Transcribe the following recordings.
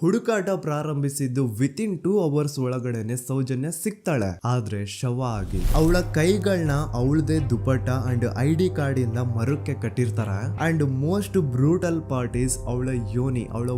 ಹುಡುಕಾಟ ಪ್ರಾರಂಭಿಸಿದ್ದು within 2 hours ಒಳಗಡೆನೆ ಸೌಜನ್ಯ ಸಿಗ್ತಾಳೆ. ಆದ್ರೆ ಶವ ಆಗಿ ಅವಳ ಕೈಗಳನ್ನ ಅವಳದೇ ದುಪಟ್ಟ ಅಂಡ್ ID ಕಾರ್ಡ್ ಇಂದ ಮರಕ್ಕೆ ಕಟ್ಟಿರ್ತಾರೆ. And most brutal part is ಅವಳ ಯೋನಿ, ಅವಳ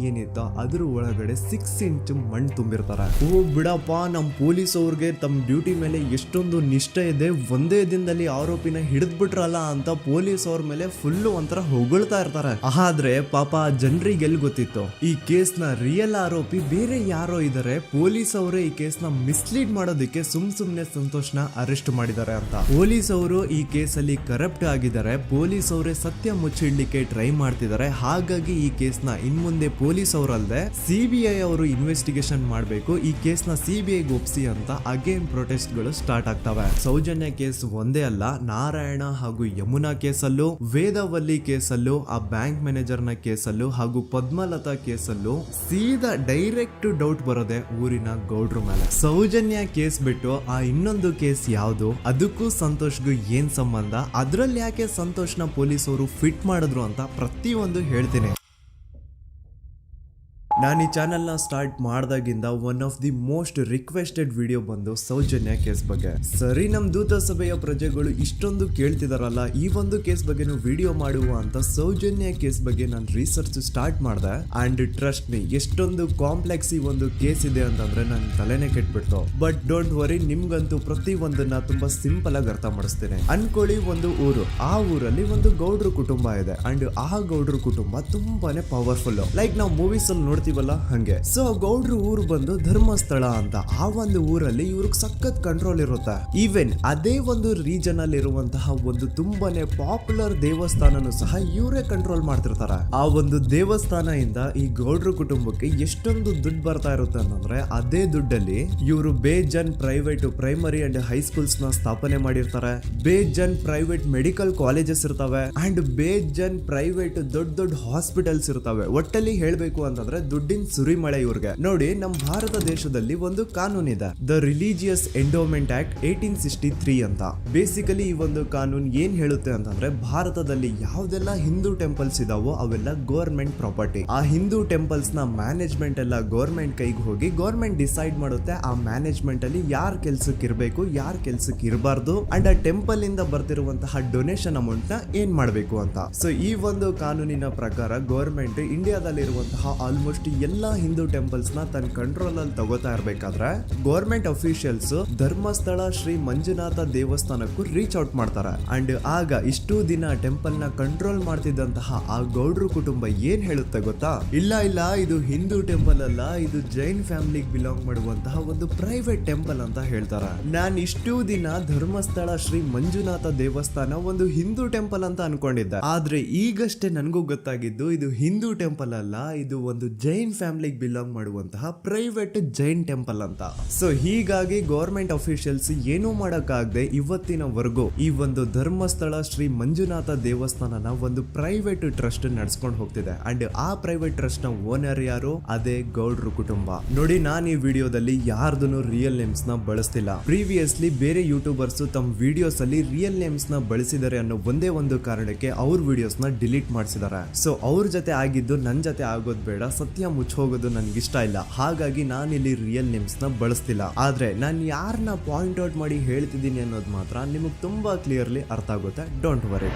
ಏನಿತ್ತು ಅದ್ರ ಒಳಗಡೆ 6 ಇಂಚ್ ಮಣ್ಣು ತುಂಬಿರ್ತಾರೆ. ಓ ಬಿಡಪ್ಪ, ನಮ್ ಪೊಲೀಸ್ ಅವ್ರಿಗೆ ತಮ್ಮ ಡ್ಯೂಟಿ ಮೇಲೆ ಎಷ್ಟೊಂದು ನಿಷ್ಠೆ ಇದೆ, ಒಂದೇ ದಿನದಲ್ಲಿ ಆರೋಪಿನ ಹಿಡಿದ್ ಬಿಟ್ರಲ್ಲ ಅಂತ ಪೊಲೀಸ್ ಅವ್ರ ಮೇಲೆ ಫುಲ್ ಒಂಥರ ಹೊಗಳ್ತಾ ಇರ್ತಾರೆ. ಆದ್ರೆ ಪಾಪ ಜನರಿಗೆ ಎಲ್ಲಿ ಗೊತ್ತಿತ್ತು ಈ ಕೇಸ್ ನ ರಿಯಲ್ ಆರೋಪಿ ಬೇರೆ ಯಾರೋ ಇದಾರೆ, ಪೊಲೀಸ್ ಅವರೇ ಈ ಕೇಸ್ ನ ಮಿಸ್ಲೀಡ್ ಮಾಡೋದಕ್ಕೆ ಸುಮ್ನೆ ಸಂತೋಷ್ನ ಅರೆಸ್ಟ್ ಮಾಡಿದ್ದಾರೆ ಅಂತ. ಪೊಲೀಸ್ ಅವರು ಈ ಕೇಸ್ ಅಲ್ಲಿ ಕರಪ್ಟ್ ಆಗಿದ್ದಾರೆ, ಪೊಲೀಸ್ ಅವರೇ ಸತ್ಯ ಮುಚ್ಚಿಡ್ಲಿಕ್ಕೆ ಟ್ರೈ ಮಾಡ್ತಿದ್ದಾರೆ. ಹಾಗಾಗಿ ಈ ಕೇಸ್ ನ ಇನ್ಮುಂದೆ ಪೊಲೀಸ್ ಅವರಲ್ಲದೆ CBI ಅವರು ಇನ್ವೆಸ್ಟಿಗೇಷನ್ ಮಾಡಬೇಕು, ಈ ಕೇಸ್ ನ CBI ಒಪ್ಸಿ ಅಂತ ಅಗೇನ್ ಪ್ರೊಟೆಸ್ಟ್ ಗಳು ಸ್ಟಾರ್ಟ್ ಆಗ್ತವೆ. ಸೌಜನ್ಯ ಕೇಸ್ ಒಂದೇ ಅಲ್ಲ, ನಾರಾಯಣ ಹಾಗೂ ಯಮುನಾ ಕೇಸಲ್ಲೂ, ವೇದವಲ್ಲಿ ಕೇಸಲ್ಲೂ, ಆ ಬ್ಯಾಂಕ್ ಮ್ಯಾನೇಜರ್ ನ ಕೇಸಲ್ಲೂ ಹಾಗೂ ಪದ್ಮಲತಾ ಕೇಸಲ್ಲೂ ಸೀದಾ ಡೈರೆಕ್ಟ್ ಡೌಟ್ ಬರೋದೆ ಊರಿನ ಗೌಡ್ರ ಮೇಲೆ. ಸೌಜನ್ಯ ಕೇಸ್ ಬಿಟ್ಟು ಆ ಇನ್ನೊಂದು ಕೇಸ್ ಯಾವುದು, ಅದಕ್ಕೂ ಸಂತೋಷ್ಗೂ ಏನ್ ಸಂಬಂಧ, ಅದ್ರಲ್ಲಿ ಯಾಕೆ ಸಂತೋಷ್ನ ಪೊಲೀಸ್ ಅವರು ಫಿಟ್ ಮಾಡಿದ್ರು ಅಂತ ಪ್ರತಿಯೊಂದು ಹೇಳ್ತೀನಿ. ನಾನು ಈ ಚಾನೆಲ್ ನ ಸ್ಟಾರ್ಟ್ ಮಾಡ್ದಾಗಿಂದ one of the most requested video ಬಂದು ಸೌಜನ್ಯ ಕೇಸ್ ಬಗ್ಗೆ. ಸರಿ, ನಮ್ ದೂತ ಸಭೆಯ ಪ್ರಜೆಗಳು ಇಷ್ಟೊಂದು ಕೇಳ್ತಿದಾರಲ್ಲ, ಈ ಒಂದು ಕೇಸ್ ಬಗ್ಗೆ ವಿಡಿಯೋ ಮಾಡುವ ಅಂತ ಸೌಜನ್ಯ ಕೇಸ್ ಬಗ್ಗೆ ನಾನು ರಿಸರ್ಚ್ ಸ್ಟಾರ್ಟ್ ಮಾಡಿದೆ. ಅಂಡ್ ಟ್ರಸ್ಟ್ ಮೀ, ಎಷ್ಟೊಂದು ಕಾಂಪ್ಲೆಕ್ಸ್ ಈ ಒಂದು ಕೇಸ್ ಇದೆ ಅಂತಂದ್ರೆ ನನ್ ತಲೆನೇ ಕೆಟ್ಬಿಡ್ತು. ಬಟ್ ಡೋಂಟ್ ವರಿ, ನಿಮ್ಗಂತೂ ಪ್ರತಿ ಒಂದನ್ನ ತುಂಬಾ ಸಿಂಪಲ್ ಆಗಿ ಅರ್ಥ ಮಾಡಿಸ್ತೇನೆ. ಅನ್ಕೊಳ್ಳಿ, ಒಂದು ಊರು, ಆ ಊರಲ್ಲಿ ಒಂದು ಗೌಡ್ರ ಕುಟುಂಬ ಇದೆ. ಅಂಡ್ ಆ ಗೌಡ್ರ ಕುಟುಂಬ ತುಂಬಾನೇ ಪವರ್ಫುಲ್, ಲೈಕ್ ನಾವು ಮೂವೀಸ್ ಅಲ್ಲಿ ನೋಡ್ತೀವಲ್ಲ ಹಂಗೆ. ಸೊ ಗೌಡ್ರ ಊರು ಬಂದು ಧರ್ಮಸ್ಥಳ ಅಂತ. ಆ ಒಂದು ಊರಲ್ಲಿ ಇವ್ರಿಗೆ ಸಖತ್ ಕಂಟ್ರೋಲ್ ಇರುತ್ತೆ. ಈವನ್ ಅದೇ ಒಂದು ರೀಜನ್ ಅಲ್ಲಿ ಇರುವಂತಹ ಒಂದು ತುಂಬಾನೇ ಪಾಪ್ಯುಲರ್ ದೇವಸ್ಥಾನನು ಸಹ ಇವರೇ ಕಂಟ್ರೋಲ್ ಮಾಡ್ತಿರ್ತಾರೆ. ಆ ಒಂದು ದೇವಸ್ಥಾನ ಇಂದ ಈ ಗೌಡ್ರ ಕುಟುಂಬಕ್ಕೆ ಎಷ್ಟೊಂದು ದುಡ್ಡು ಬರ್ತಾ ಇರುತ್ತೆ ಅಂತಂದ್ರೆ, ಅದೇ ದುಡ್ಡಲ್ಲಿ ಇವರು ಬೇಜನ್ ಪ್ರೈವೇಟ್ ಪ್ರೈಮರಿ ಅಂಡ್ ಹೈಸ್ಕೂಲ್ಸ್ ನ ಸ್ಥಾಪನೆ ಮಾಡಿರ್ತಾರೆ, ಬೇಜನ್ ಪ್ರೈವೇಟ್ ಮೆಡಿಕಲ್ ಕಾಲೇಜಸ್ ಇರ್ತವೆ, ಅಂಡ್ ಬೇಜನ್ ಪ್ರೈವೇಟ್ ದೊಡ್ಡ ಹಾಸ್ಪಿಟಲ್ಸ್ ಇರ್ತವೆ. ಒಟ್ಟಲ್ಲಿ ಹೇಳ್ಬೇಕು ಅಂತಂದ್ರೆ ದುಡ್ಡಿನ ಸುರಿಮಳೆ ಇವ್ರಿಗೆ. ನೋಡಿ, ನಮ್ಮ ಭಾರತ ದೇಶದಲ್ಲಿ ಒಂದು ಕಾನೂನಿದೆ, ದ ರಿಲಿಜಿಯಸ್ ಎಂಡೋಮೆಂಟ್ ಆಕ್ಟ್ 1863 ಅಂತ. ಬೇಸಿಕಲಿ ಈ ಒಂದು ಕಾನೂನು ಏನ್ ಹೇಳುತ್ತೆ ಅಂತಂದ್ರೆ, ಭಾರತದಲ್ಲಿ ಯಾವ್ದೆಲ್ಲ ಹಿಂದೂ ಟೆಂಪಲ್ಸ್ ಇದಾವೋ ಅವೆಲ್ಲ ಗವರ್ಮೆಂಟ್ ಪ್ರಾಪರ್ಟಿ. ಆ ಹಿಂದೂ ಟೆಂಪಲ್ಸ್ ನ ಮ್ಯಾನೇಜ್ಮೆಂಟ್ ಎಲ್ಲ ಗವರ್ಮೆಂಟ್ ಕೈಗೆ ಹೋಗಿ ಗವರ್ಮೆಂಟ್ ಡಿಸೈಡ್ ಮಾಡುತ್ತೆ ಆ ಮ್ಯಾನೇಜ್ಮೆಂಟ್ ಅಲ್ಲಿ ಯಾರ್ ಕೆಲ್ಸಕ್ಕೆ ಇರಬೇಕು, ಯಾರ್ ಕೆಲ್ಸಕ್ಕೆ ಇರಬಾರ್ದು, ಅಂಡ್ ಆ ಟೆಂಪಲ್ ಇಂದ ಬರ್ತಿರುವಂತಹ ಡೊನೇಷನ್ ಅಮೌಂಟ್ ನ ಏನ್ ಮಾಡಬೇಕು ಅಂತ. ಸೊ ಈ ಒಂದು ಕಾನೂನಿನ ಪ್ರಕಾರ ಗವರ್ಮೆಂಟ್ ಇಂಡಿಯಾದಲ್ಲಿ ಇರುವಂತಹ ಆಲ್ಮೋಸ್ಟ್ ಎಲ್ಲಾ ಹಿಂದೂ ಟೆಂಪಲ್ಸ್ ನ ತನ್ನ ಕಂಟ್ರೋಲ್ ಅಲ್ಲಿ ತಗೋತಾ ಇರ್ಬೇಕಾದ್ರೆ ಗವರ್ಮೆಂಟ್ ಅಫಿಷಿಯಲ್ಸ್ ಧರ್ಮಸ್ಥಳ ಶ್ರೀ ಮಂಜುನಾಥ ದೇವಸ್ಥಾನಕ್ಕೂ ರೀಚ್ ಔಟ್ ಮಾಡ್ತಾರೆ. ಅಂಡ್ ಆಗ ಇಷ್ಟು ದಿನ ಟೆಂಪಲ್ ನ ಕಂಟ್ರೋಲ್ ಮಾಡ್ತಿದ್ದಂತಹ ಆ ಗೌಡ್ರ ಕುಟುಂಬ ಏನ್ ಹೇಳುತ್ತೆ ಗೊತ್ತಾ, ಇಲ್ಲ ಇದು ಹಿಂದೂ ಟೆಂಪಲ್ ಅಲ್ಲ, ಇದು ಜೈನ್ ಫ್ಯಾಮಿಲಿಗೆ ಬಿಲಾಂಗ್ ಮಾಡುವಂತಹ ಒಂದು ಪ್ರೈವೇಟ್ ಟೆಂಪಲ್ ಅಂತ ಹೇಳ್ತಾರೆ. ನಾನು ಇಷ್ಟು ದಿನ ಧರ್ಮಸ್ಥಳ ಶ್ರೀ ಮಂಜುನಾಥ ದೇವಸ್ಥಾನ ಒಂದು ಹಿಂದೂ ಟೆಂಪಲ್ ಅಂತ ಅನ್ಕೊಂಡಿದ್ದೆ. ಆದ್ರೆ ಈಗಷ್ಟೇ ನನಗೂ ಗೊತ್ತಾಗಿದ್ದು ಇದು ಹಿಂದೂ ಟೆಂಪಲ್ ಅಲ್ಲ, ಇದು ಒಂದು ಜೈನ್ ಫ್ಯಾಮಿಲಿಗೆ ಬಿಲಾಂಗ್ ಮಾಡುವಂತಹ ಪ್ರೈವೇಟ್ ಜೈನ್ ಟೆಂಪಲ್ ಅಂತ. ಸೊ ಹೀಗಾಗಿ ಗವರ್ಮೆಂಟ್ ಅಫಿಷಿಯಲ್ಸ್ ಏನೂ ಮಾಡಕ್ಕಾಗದೆ ಇವತ್ತಿನವರೆಗೂ ಈ ಒಂದು ಧರ್ಮಸ್ಥಳ ಶ್ರೀ ಮಂಜುನಾಥ ದೇವಸ್ಥಾನನ ಒಂದು ಪ್ರೈವೇಟ್ ಟ್ರಸ್ಟ್ ನಡೆಸ್ಕೊಂಡು ಹೋಗ್ತಿದೆ. ಅಂಡ್ ಆ ಪ್ರೈವೇಟ್ ಟ್ರಸ್ಟ್ ನ ಓನರ್ ಯಾರು, ಅದೇ ಗೌಡ್ರ ಕುಟುಂಬ. ನೋಡಿ, ನಾನು ಈ ವಿಡಿಯೋದಲ್ಲಿ ಯಾರ್ದನ್ನು ರಿಯಲ್ ನೇಮ್ಸ್ ನ ಬಳಸ್ತಿಲ್ಲ. ಪ್ರೀವಿಯಸ್ಲಿ ಬೇರೆ ಯೂಟ್ಯೂಬರ್ಸ್ ತಮ್ಮ ವಿಡಿಯೋಸ್ ಅಲ್ಲಿ ರಿಯಲ್ ನೇಮ್ಸ್ ನ ಬಳಸಿದ್ದಾರೆ ಅನ್ನೋ ಒಂದೇ ಒಂದು ಕಾರಣಕ್ಕೆ ಅವ್ರ ವಿಡಿಯೋಸ್ ನ ಡಿಲೀಟ್ ಮಾಡಿಸಿದ್ದಾರೆ. ಸೊ ಅವ್ರ ಜೊತೆ ಆಗಿದ್ದು ನನ್ ಜೊತೆ ಆಗೋದ್ ಬೇಡ, ಸತ್ಯ ಮುಚ್ಚೋಗೋದು ನನ್ಗೆ ಇಷ್ಟ ಇಲ್ಲ. ಹಾಗಾಗಿ ನಾನಿಲ್ಲಿ ರಿಯಲ್ ನೇಮ್ಸ್ ನ ಬಳಸ್ತಿಲ್ಲ. ಆದ್ರೆ ನಾನು ಯಾರನ್ನ ಪಾಯಿಂಟ್ ಔಟ್ ಮಾಡಿ ಹೇಳ್ತಿದ್ದೀನಿ ಅನ್ನೋದು ಮಾತ್ರ ನಿಮಗೆ ತುಂಬಾ ಕ್ಲಿಯರ್ಲಿ ಅರ್ಥ ಆಗುತ್ತೆ. Don't worry.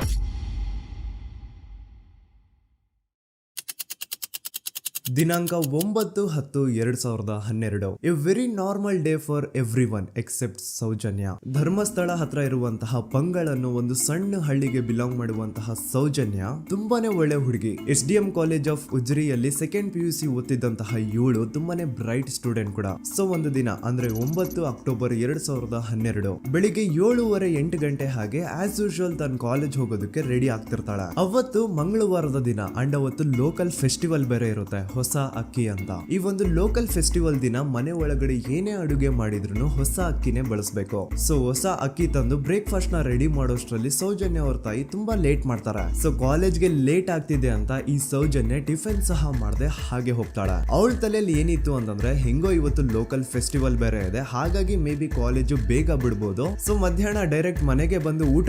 ದಿನಾಂಕ 9/10/2012. A very normal day for everyone except Sowjanya. Dharmasthala ಹತ್ರ ಇರುವಂತಹ ಪಂಗಳ್ ಅನ್ನೋ ಒಂದು ಸಣ್ಣ ಹಳ್ಳಿಗೆ ಬಿಲಾಂಗ್ ಮಾಡುವಂತಹ ಸೌಜನ್ಯ ತುಂಬಾನೇ ಒಳ್ಳೆ ಹುಡುಗಿ. SDM ಕಾಲೇಜ್ ಆಫ್ ಉಜ್ರಿಯಲ್ಲಿ 2nd PUC ಓದ್ತಿದ್ದಂತಹ ಇವಳು ತುಂಬಾನೇ ಬ್ರೈಟ್ ಸ್ಟೂಡೆಂಟ್ ಕೂಡ. ಸೊ ಒಂದು ದಿನ ಅಂದ್ರೆ 9 ಅಕ್ಟೋಬರ್ 2012 ಬೆಳಿಗ್ಗೆ 7:30-8 ಗಂಟೆ ಹಾಗೆ ಆಸ್ ಯೂಶುವಲ್ ತನ್ನ ಕಾಲೇಜ್ ಹೋಗೋದಕ್ಕೆ ರೆಡಿ ಆಗ್ತಿರ್ತಾಳೆ. ಅವತ್ತು ಮಂಗಳವಾರದ ದಿನ ಅಂಡ್ ಅವತ್ತು ಲೋಕಲ್ ಫೆಸ್ಟಿವಲ್ ಬೇರೆ ಇರುತ್ತೆ, ಹೊಸ ಅಕ್ಕಿ ಅಂತ. ಈ ಒಂದು ಲೋಕಲ್ ಫೆಸ್ಟಿವಲ್ ದಿನ ಮನೆ ಒಳಗಡೆ ಏನೇ ಅಡುಗೆ ಮಾಡಿದ್ರು ಹೊಸ ಅಕ್ಕಿನೇ ಬಳಸಬೇಕು. ಸೊ ಹೊಸ ಅಕ್ಕಿ ತಂದು ಬ್ರೇಕ್ಫಾಸ್ಟ್ ನ ರೆಡಿ ಮಾಡೋಷ್ಟ್ರಲ್ಲಿ ಸೌಜನ್ಯ ಅವ್ರ ತಾಯಿ ತುಂಬಾ ಲೇಟ್ ಮಾಡ್ತಾರೆ. ಸೊ ಕಾಲೇಜ್ಗೆ ಲೇಟ್ ಆಗ್ತಿದೆ ಅಂತ ಈ ಸೌಜನ್ಯ ಟಿಫಿನ್ ಸಹ ಮಾಡದೆ ಹಾಗೆ ಹೋಗ್ತಾಳೆ. ಅವಳ ತಲೆಯಲ್ಲಿ ಏನಿತ್ತು ಅಂತಂದ್ರೆ, ಹೆಂಗೋ ಇವತ್ತು ಲೋಕಲ್ ಫೆಸ್ಟಿವಲ್ ಬೇರೆ ಇದೆ, ಹಾಗಾಗಿ ಮೇ ಬಿ ಕಾಲೇಜು ಬೇಗ ಬಿಡ್ಬೋದು, ಸೊ ಮಧ್ಯಾಹ್ನ ಡೈರೆಕ್ಟ್ ಮನೆಗೆ ಬಂದು ಊಟ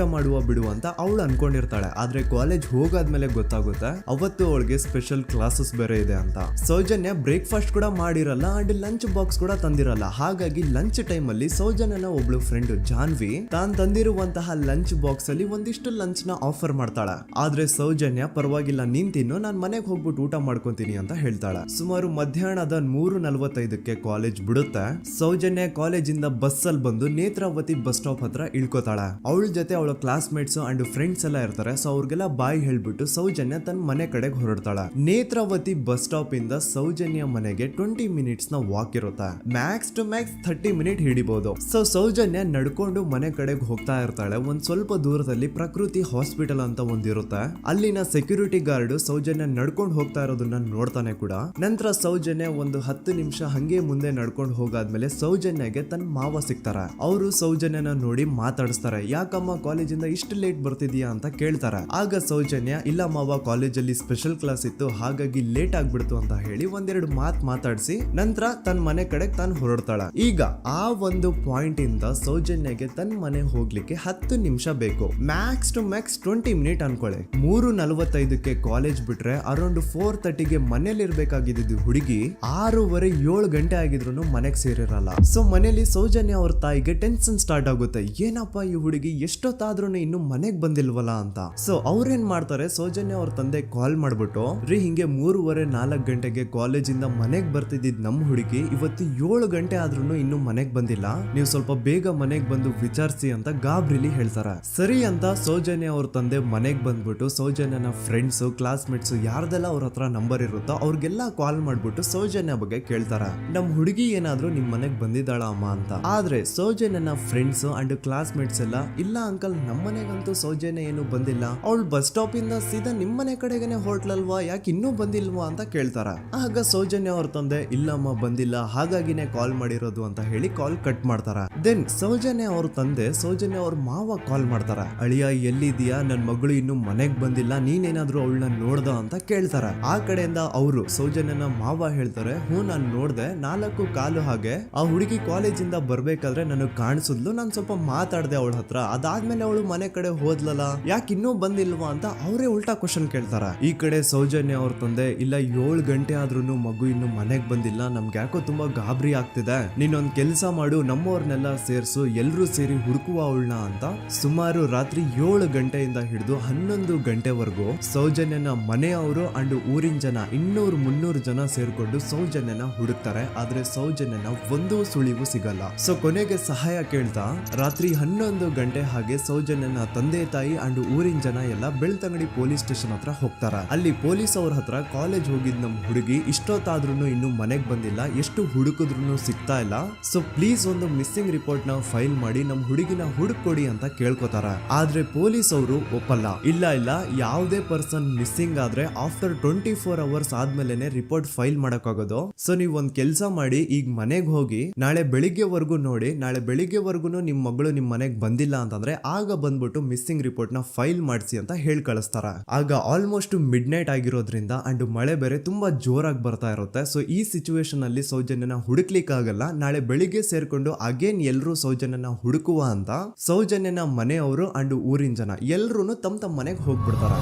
ಬಿಡು ಅಂತ ಅವಳು ಅನ್ಕೊಂಡಿರ್ತಾಳೆ. ಆದ್ರೆ ಕಾಲೇಜ್ ಹೋಗಾದ್ಮೇಲೆ ಗೊತ್ತಾಗುತ್ತೆ ಅವತ್ತು ಅವಳಿಗೆ ಸ್ಪೆಷಲ್ ಕ್ಲಾಸಸ್ ಬೇರೆ ಇದೆ ಅಂತ. ಸೌಜನ್ಯ ಬ್ರೇಕ್ಫಾಸ್ಟ್ ಕೂಡ ಮಾಡಿರಲ್ಲ ಅಂಡ್ ಲಂಚ್ ಬಾಕ್ಸ್ ಕೂಡ ತಂದಿರಲ್ಲ. ಹಾಗಾಗಿ ಲಂಚ್ ಟೈಮ್ ಅಲ್ಲಿ ಸೌಜನ್ಯನ ಒಬ್ಳು ಫ್ರೆಂಡ್ ಜಾನ್ವಿ ತಾನ್ ತಂದಿರುವಂತಹ ಲಂಚ್ ಬಾಕ್ಸ್ ಅಲ್ಲಿ ಒಂದಿಷ್ಟು ಲಂಚ್ ನ ಆಫರ್ ಮಾಡ್ತಾಳೆ. ಆದ್ರೆ ಸೌಜನ್ಯ ಪರವಾಗಿಲ್ಲ ನೀನ್ ತಿನ್ನು, ನಾನ್ ಮನೆಗೆ ಹೋಗ್ಬಿಟ್ಟು ಊಟ ಮಾಡ್ಕೊಂತೀನಿ ಅಂತ ಹೇಳ್ತಾಳೆ. ಸುಮಾರು ಮಧ್ಯಾಹ್ನದ 3:45ಕ್ಕೆ ಕಾಲೇಜ್ ಬಿಡುತ್ತೆ. ಸೌಜನ್ಯ ಕಾಲೇಜ್ ಇಂದ ಬಸ್ ಅಲ್ಲಿ ಬಂದು ನೇತ್ರಾವತಿ ಬಸ್ ಸ್ಟಾಪ್ ಹತ್ರ ಇಳ್ಕೋತಾಳೆ. ಅವಳ ಜೊತೆ ಅವಳ ಕ್ಲಾಸ್ ಮೇಟ್ಸ್ ಅಂಡ್ ಫ್ರೆಂಡ್ಸ್ ಎಲ್ಲ ಇರ್ತಾರೆ. ಸೊ ಅವ್ರಿಗೆಲ್ಲ ಬಾಯ್ ಹೇಳ್ಬಿಟ್ಟು ಸೌಜನ್ಯ ತನ್ನ ಮನೆ ಕಡೆಗೆ ಹೊರಡ್ತಾಳೆ. ನೇತ್ರಾವತಿ ಬಸ್ ಸ್ಟಾಪ್ ಇಂದ ಸೌಜನ್ಯ ಮನೆಗೆ 20 ಮಿನಿಟ್ಸ್ ನ ವಾಕ್ ಇರುತ್ತೆ. ಮ್ಯಾಕ್ಸ್ ಟು ಮ್ಯಾಕ್ಸ್ 30 ಮಿನಿಟ್ ಹಿಡಿಬಹುದು. ಸೊ ಸೌಜನ್ಯ ನಡ್ಕೊಂಡು ಮನೆ ಕಡೆಗೆ ಹೋಗ್ತಾ ಇರ್ತಾಳೆ. ಒಂದ್ ಸ್ವಲ್ಪ ದೂರದಲ್ಲಿ ಪ್ರಕೃತಿ ಹಾಸ್ಪಿಟಲ್ ಅಂತ ಒಂದಿರುತ್ತೆ. ಅಲ್ಲಿನ ಸೆಕ್ಯೂರಿಟಿ ಗಾರ್ಡ್ ಸೌಜನ್ಯ ನಡ್ಕೊಂಡು ಹೋಗ್ತಾ ಇರೋದನ್ನ ನೋಡ್ತಾನೆ ಕೂಡ. ನಂತರ ಸೌಜನ್ಯ ಒಂದು 10 ನಿಮಿಷ ಹಂಗೆ ಮುಂದೆ ನಡ್ಕೊಂಡು ಹೋಗಾದ್ಮೇಲೆ ಸೌಜನ್ಯಗೆ ತನ್ನ ಮಾವ ಸಿಗ್ತಾರ. ಅವರು ಸೌಜನ್ಯನ ನೋಡಿ ಮಾತಾಡಿಸ್ತಾರೆ. ಯಾಕಮ್ಮ ಕಾಲೇಜಿಂದ ಇಷ್ಟು ಲೇಟ್ ಬರ್ತಿದೀಯಾ ಅಂತ ಕೇಳ್ತಾರೆ. ಆಗ ಸೌಜನ್ಯ ಇಲ್ಲ ಮಾವ, ಕಾಲೇಜಲ್ಲಿ ಸ್ಪೆಷಲ್ ಕ್ಲಾಸ್ ಇತ್ತು, ಹಾಗಾಗಿ ಲೇಟ್ ಆಗ್ಬಿಡ್ತು ಅಂತ ಹೇಳಿ ಒಂದೆರಡು ಮಾತಾಡಿಸಿ ನಂತರ ತನ್ನ ಮನೆ ಕಡೆಗೆ ತಾನು ಹೊರಡ್ತಾಳ. ಈಗ ಆ ಒಂದು ಪಾಯಿಂಟ್ ಇಂದ ಸೌಜನ್ಯಗೆ ತನ್ನ ಮನೆ ಹೋಗ್ಲಿಕ್ಕೆ 10 ನಿಮಿಷ ಬೇಕು. ಮ್ಯಾಕ್ಸ್ ಟು ಮ್ಯಾಕ್ಸ್ 20 ಮಿನಿಟ್ ಅನ್ಕೊಳ್ಳಿ. 3:45ಕ್ಕೆ ಕಾಲೇಜ್ ಬಿಟ್ರೆ ಅರೌಂಡ್ 4:30ಗೆ ಮನೇಲಿ ಇರ್ಬೇಕಾಗಿದ್ದು ಹುಡುಗಿ 6:30-7 ಗಂಟೆ ಆಗಿದ್ರು ಮನೆಗೆ ಸೇರಿರಲ್ಲ. ಸೊ ಮನೇಲಿ ಸೌಜನ್ಯ ಅವ್ರ ತಾಯಿಗೆ ಟೆನ್ಷನ್ ಸ್ಟಾರ್ಟ್ ಆಗುತ್ತೆ. ಏನಪ್ಪ ಈ ಹುಡುಗಿ ಎಷ್ಟೊತ್ತಾದ್ರೂ ಇನ್ನು ಮನೆಗ್ ಬಂದಿಲ್ವಲ್ಲ ಅಂತ. ಸೊ ಅವ್ರೇನ್ ಮಾಡ್ತಾರೆ, ಸೌಜನ್ಯ ಅವ್ರ ತಂದೆ ಕಾಲ್ ಮಾಡ್ಬಿಟ್ಟು ರೀ ಹಿಂಗೆ 3:30-4 ಗಂಟೆಗೆ ಕಾಲೇಜಿಂದ ಮನೆಗ್ ಬರ್ತಿದ್ದಿದ್ ನಮ್ ಹುಡುಗಿ ಇವತ್ತು 7 ಗಂಟೆ ಆದ್ರೂ ಇನ್ನು ಮನೆಗ್ ಬಂದಿಲ್ಲ, ನೀವು ಸ್ವಲ್ಪ ಬೇಗ ಮನೆಗ್ ಬಂದು ವಿಚಾರಿಸಿ ಅಂತ ಗಾಬ್ರಿಲಿ ಹೇಳ್ತಾರೆ. ಸರಿ ಅಂತ ಸೌಜನ್ಯ ಅವ್ರ ತಂದೆ ಮನೆಗ್ ಬಂದ್ಬಿಟ್ಟು ಸೌಜನ್ಯನ ಫ್ರೆಂಡ್ಸ್ ಕ್ಲಾಸ್ ಮೇಟ್ಸ್ ಯಾರ್ದೆಲ್ಲ ಅವ್ರ ಹತ್ರ ನಂಬರ್ ಇರುತ್ತೋ ಅವ್ರಿಗೆಲ್ಲ ಕಾಲ್ ಮಾಡ್ಬಿಟ್ಟು ಸೌಜನ್ಯ ಬಗ್ಗೆ ಕೇಳ್ತಾರೆ. ನಮ್ ಹುಡುಗಿ ಏನಾದ್ರೂ ನಿಮ್ ಮನೆಗ್ ಬಂದಿದ್ದಾಳ ಅಮ್ಮ ಅಂತ. ಆದ್ರೆ ಸೌಜನ್ಯನ ಫ್ರೆಂಡ್ಸ್ ಅಂಡ್ ಕ್ಲಾಸ್ ಮೇಟ್ಸ್ ಎಲ್ಲ ಇಲ್ಲ ಅಂಕಲ್, ನಮ್ಮ ಮನೆಗಂತೂ ಸೌಜನ್ಯ ಏನು ಬಂದಿಲ್ಲ, ಅವಳು ಬಸ್ ಸ್ಟಾಪ್ ಇಂದ ಸೀದಾ ನಿಮ್ ಮನೆ ಕಡೆಗೇನೆ ಹೊರಟ್ಲಲ್ವಾ, ಯಾಕೆ ಇನ್ನೂ ಬಂದಿಲ್ವಾ ಅಂತ ಕೇಳ್ತಾರ. ಆಗ ಸೌಜನ್ಯ ಅವ್ರ ತಂದೆ ಇಲ್ಲಮ್ಮ ಬಂದಿಲ್ಲ, ಹಾಗಾಗಿನೇ ಕಾಲ್ ಮಾಡಿರೋದು ಅಂತ ಹೇಳಿ ಕಾಲ್ ಕಟ್ ಮಾಡ್ತಾರ. ದೆನ್ ಸೌಜನ್ಯ ಅವ್ರ ತಂದೆ ಸೌಜನ್ಯ ಅವ್ರ ಮಾವ ಕಾಲ್ ಮಾಡ್ತಾರ. ಅಳಿಯ ಎಲ್ಲಿದ್ಯಾ, ನನ್ ಮಗಳು ಇನ್ನು ಮನೆಗ್ ಬಂದಿಲ್ಲ, ನೀನೇನಾದ್ರೂ ಅವಳನ್ನ ನೋಡ್ದ ಅಂತ ಕೇಳ್ತಾರ. ಆ ಕಡೆಯಿಂದ ಅವರು ಸೌಜನ್ಯನ ಮಾವ ಹೇಳ್ತಾರೆ, ಹ್ಞೂ ನಾನ್ ನೋಡ್ದೆ, 4:15 ಹಾಗೆ ಆ ಹುಡುಗಿ ಕಾಲೇಜಿಂದ ಬರ್ಬೇಕಾದ್ರೆ ನನಗ್ ಕಾಣಿಸಿದ್ಲು, ನಾನ್ ಸ್ವಲ್ಪ ಮಾತಾಡ್ದೆ ಅವಳ ಹತ್ರ, ಅದಾದ್ಮೇಲೆ ಅವಳು ಮನೆ ಕಡೆ ಹೋದ್ಲಲ್ಲ, ಯಾಕೆ ಇನ್ನೂ ಬಂದಿಲ್ವಾ ಅಂತ ಅವರೇ ಉಲ್ಟಾ ಕ್ವಶನ್ ಕೇಳ್ತಾರ. ಈ ಕಡೆ ಸೌಜನ್ಯ ಅವ್ರ ತಂದೆ ಇಲ್ಲ 7 ಗಂಟೆ ಆದ್ರೂ ಮಗು ಇನ್ನು ಮನೆಗ್ ಬಂದಿಲ್ಲ, ನಮ್ಗೆ ಯಾಕೋ ತುಂಬಾ ಗಾಬರಿ ಆಗ್ತಿದೆ, ನೀನೊಂದ್ ಕೆಲ್ಸ ಮಾಡು, ನಮ್ಮವ್ರನ್ನೆಲ್ಲ ಸೇರ್ಸು, ಎಲ್ರೂ ಸೇರಿ ಹುಡುಕುವ ಅವಳನ್ನ ಅಂತ ಸುಮಾರು ರಾತ್ರಿ 7 ಗಂಟೆಯಿಂದ ಹಿಡಿದು 11 ಗಂಟೆವರೆಗೂ ಸೌಜನ್ಯನ ಮನೆಯವರು ಅಂಡ್ ಊರಿನ ಜನ 200-300 ಜನ ಸೇರ್ಕೊಂಡು ಸೌಜನ್ಯನ ಹುಡುಕ್ತಾರೆ. ಆದ್ರೆ ಸೌಜನ್ಯನ ಒಂದು ಸುಳಿವು ಸಿಗಲ್ಲ. ಸೊ ಕೊನೆಗೆ ಸಹಾಯ ಕೇಳ್ತಾ ರಾತ್ರಿ 11 ಗಂಟೆ ಹಾಗೆ ಸೌಜನ್ಯನ ತಂದೆ ತಾಯಿ ಅಂಡ್ ಊರಿನ ಜನ ಎಲ್ಲ ಬೆಳ್ತಂಗಡಿ ಪೊಲೀಸ್ ಸ್ಟೇಷನ್ ಹತ್ರ ಹೋಗ್ತಾರ. ಅಲ್ಲಿ ಪೊಲೀಸ್ ಅವ್ರ ಹತ್ರ ಕಾಲೇಜ್ ಹೋಗಿದ್ ನಮ್ ಹುಡುಗಿ ಇಷ್ಟೊತ್ತಾದ್ರೂ ಇನ್ನು ಮನೆಗ್ ಬಂದಿಲ್ಲ, ಎಷ್ಟು ಹುಡುಕಿದ್ರು ಸಿಗ್ತಾ ಇಲ್ಲ, ಸೊ ಪ್ಲೀಸ್ ಒಂದು ಮಿಸ್ಸಿಂಗ್ ರಿಪೋರ್ಟ್ ನ ಫೈಲ್ ಮಾಡಿ ನಮ್ ಹುಡುಗಿನ ಹುಡುಕೊಡಿ ಅಂತ ಕೇಳ್ಕೊತಾರ. ಆದ್ರೆ ಪೊಲೀಸ್ ಅವರು ಒಪ್ಪಲ್ಲ. ಇಲ್ಲ ಯಾವುದೇ ಪರ್ಸನ್ ಮಿಸ್ಸಿಂಗ್ ಆದ್ರೆ ಆಫ್ಟರ್ 24 ಅವರ್ಸ್ ಆದ್ಮೇಲೆನೆ ರಿಪೋರ್ಟ್ ಫೈಲ್ ಮಾಡಕ್ಕಾಗೋದು. ಸೊ ನೀವ್ ಒಂದ್ ಕೆಲ್ಸ ಮಾಡಿ, ಈಗ ಮನೆಗ್ ಹೋಗಿ ನಾಳೆ ಬೆಳಿಗ್ಗೆವರೆಗೂ ನೋಡಿ, ನಾಳೆ ಬೆಳಿಗ್ಗೆವರೆಗೂ ನಿಮ್ ಮಗಳು ನಿಮ್ ಮನೆಗ್ ಬಂದಿಲ್ಲ ಅಂತಂದ್ರೆ ಆಗ ಬಂದ್ಬಿಟ್ಟು ಮಿಸ್ಸಿಂಗ್ ರಿಪೋರ್ಟ್ ನ ಫೈಲ್ ಮಾಡಿಸಿ ಅಂತ ಹೇಳಿ ಕಳಿಸ್ತಾರ. ಆಗ ಆಲ್ಮೋಸ್ಟ್ ಮಿಡ್ ನೈಟ್ ಆಗಿರೋದ್ರಿಂದ ಅಂಡ್ ಮಳೆ ಬೇರೆ ತುಂಬಾ ಜೋರಾಗಿ ಬರ್ತಾ ಇರುತ್ತೆ. ಸೊ ಈ ಸಿಚುವೇಶನ್ ಅಲ್ಲಿ ಸೌಜನ್ಯನ ಹುಡುಕ್ಲಿಕ್ಕೆ ಆಗಲ್ಲ. ನಾಳೆ ಬೆಳಿಗ್ಗೆ ಸೇರ್ಕೊಂಡು ಅಗೇನ್ ಎಲ್ರು ಸೌಜನ್ಯನ ಹುಡುಕುವ ಅಂತ ಸೌಜನ್ಯನ ಮನೆಯವರು ಅಂಡ್ ಊರಿನ ಜನ ಎಲ್ರು ತಮ್ಮ ಮನೆಗೆ ಹೋಗ್ಬಿಡ್ತಾರ.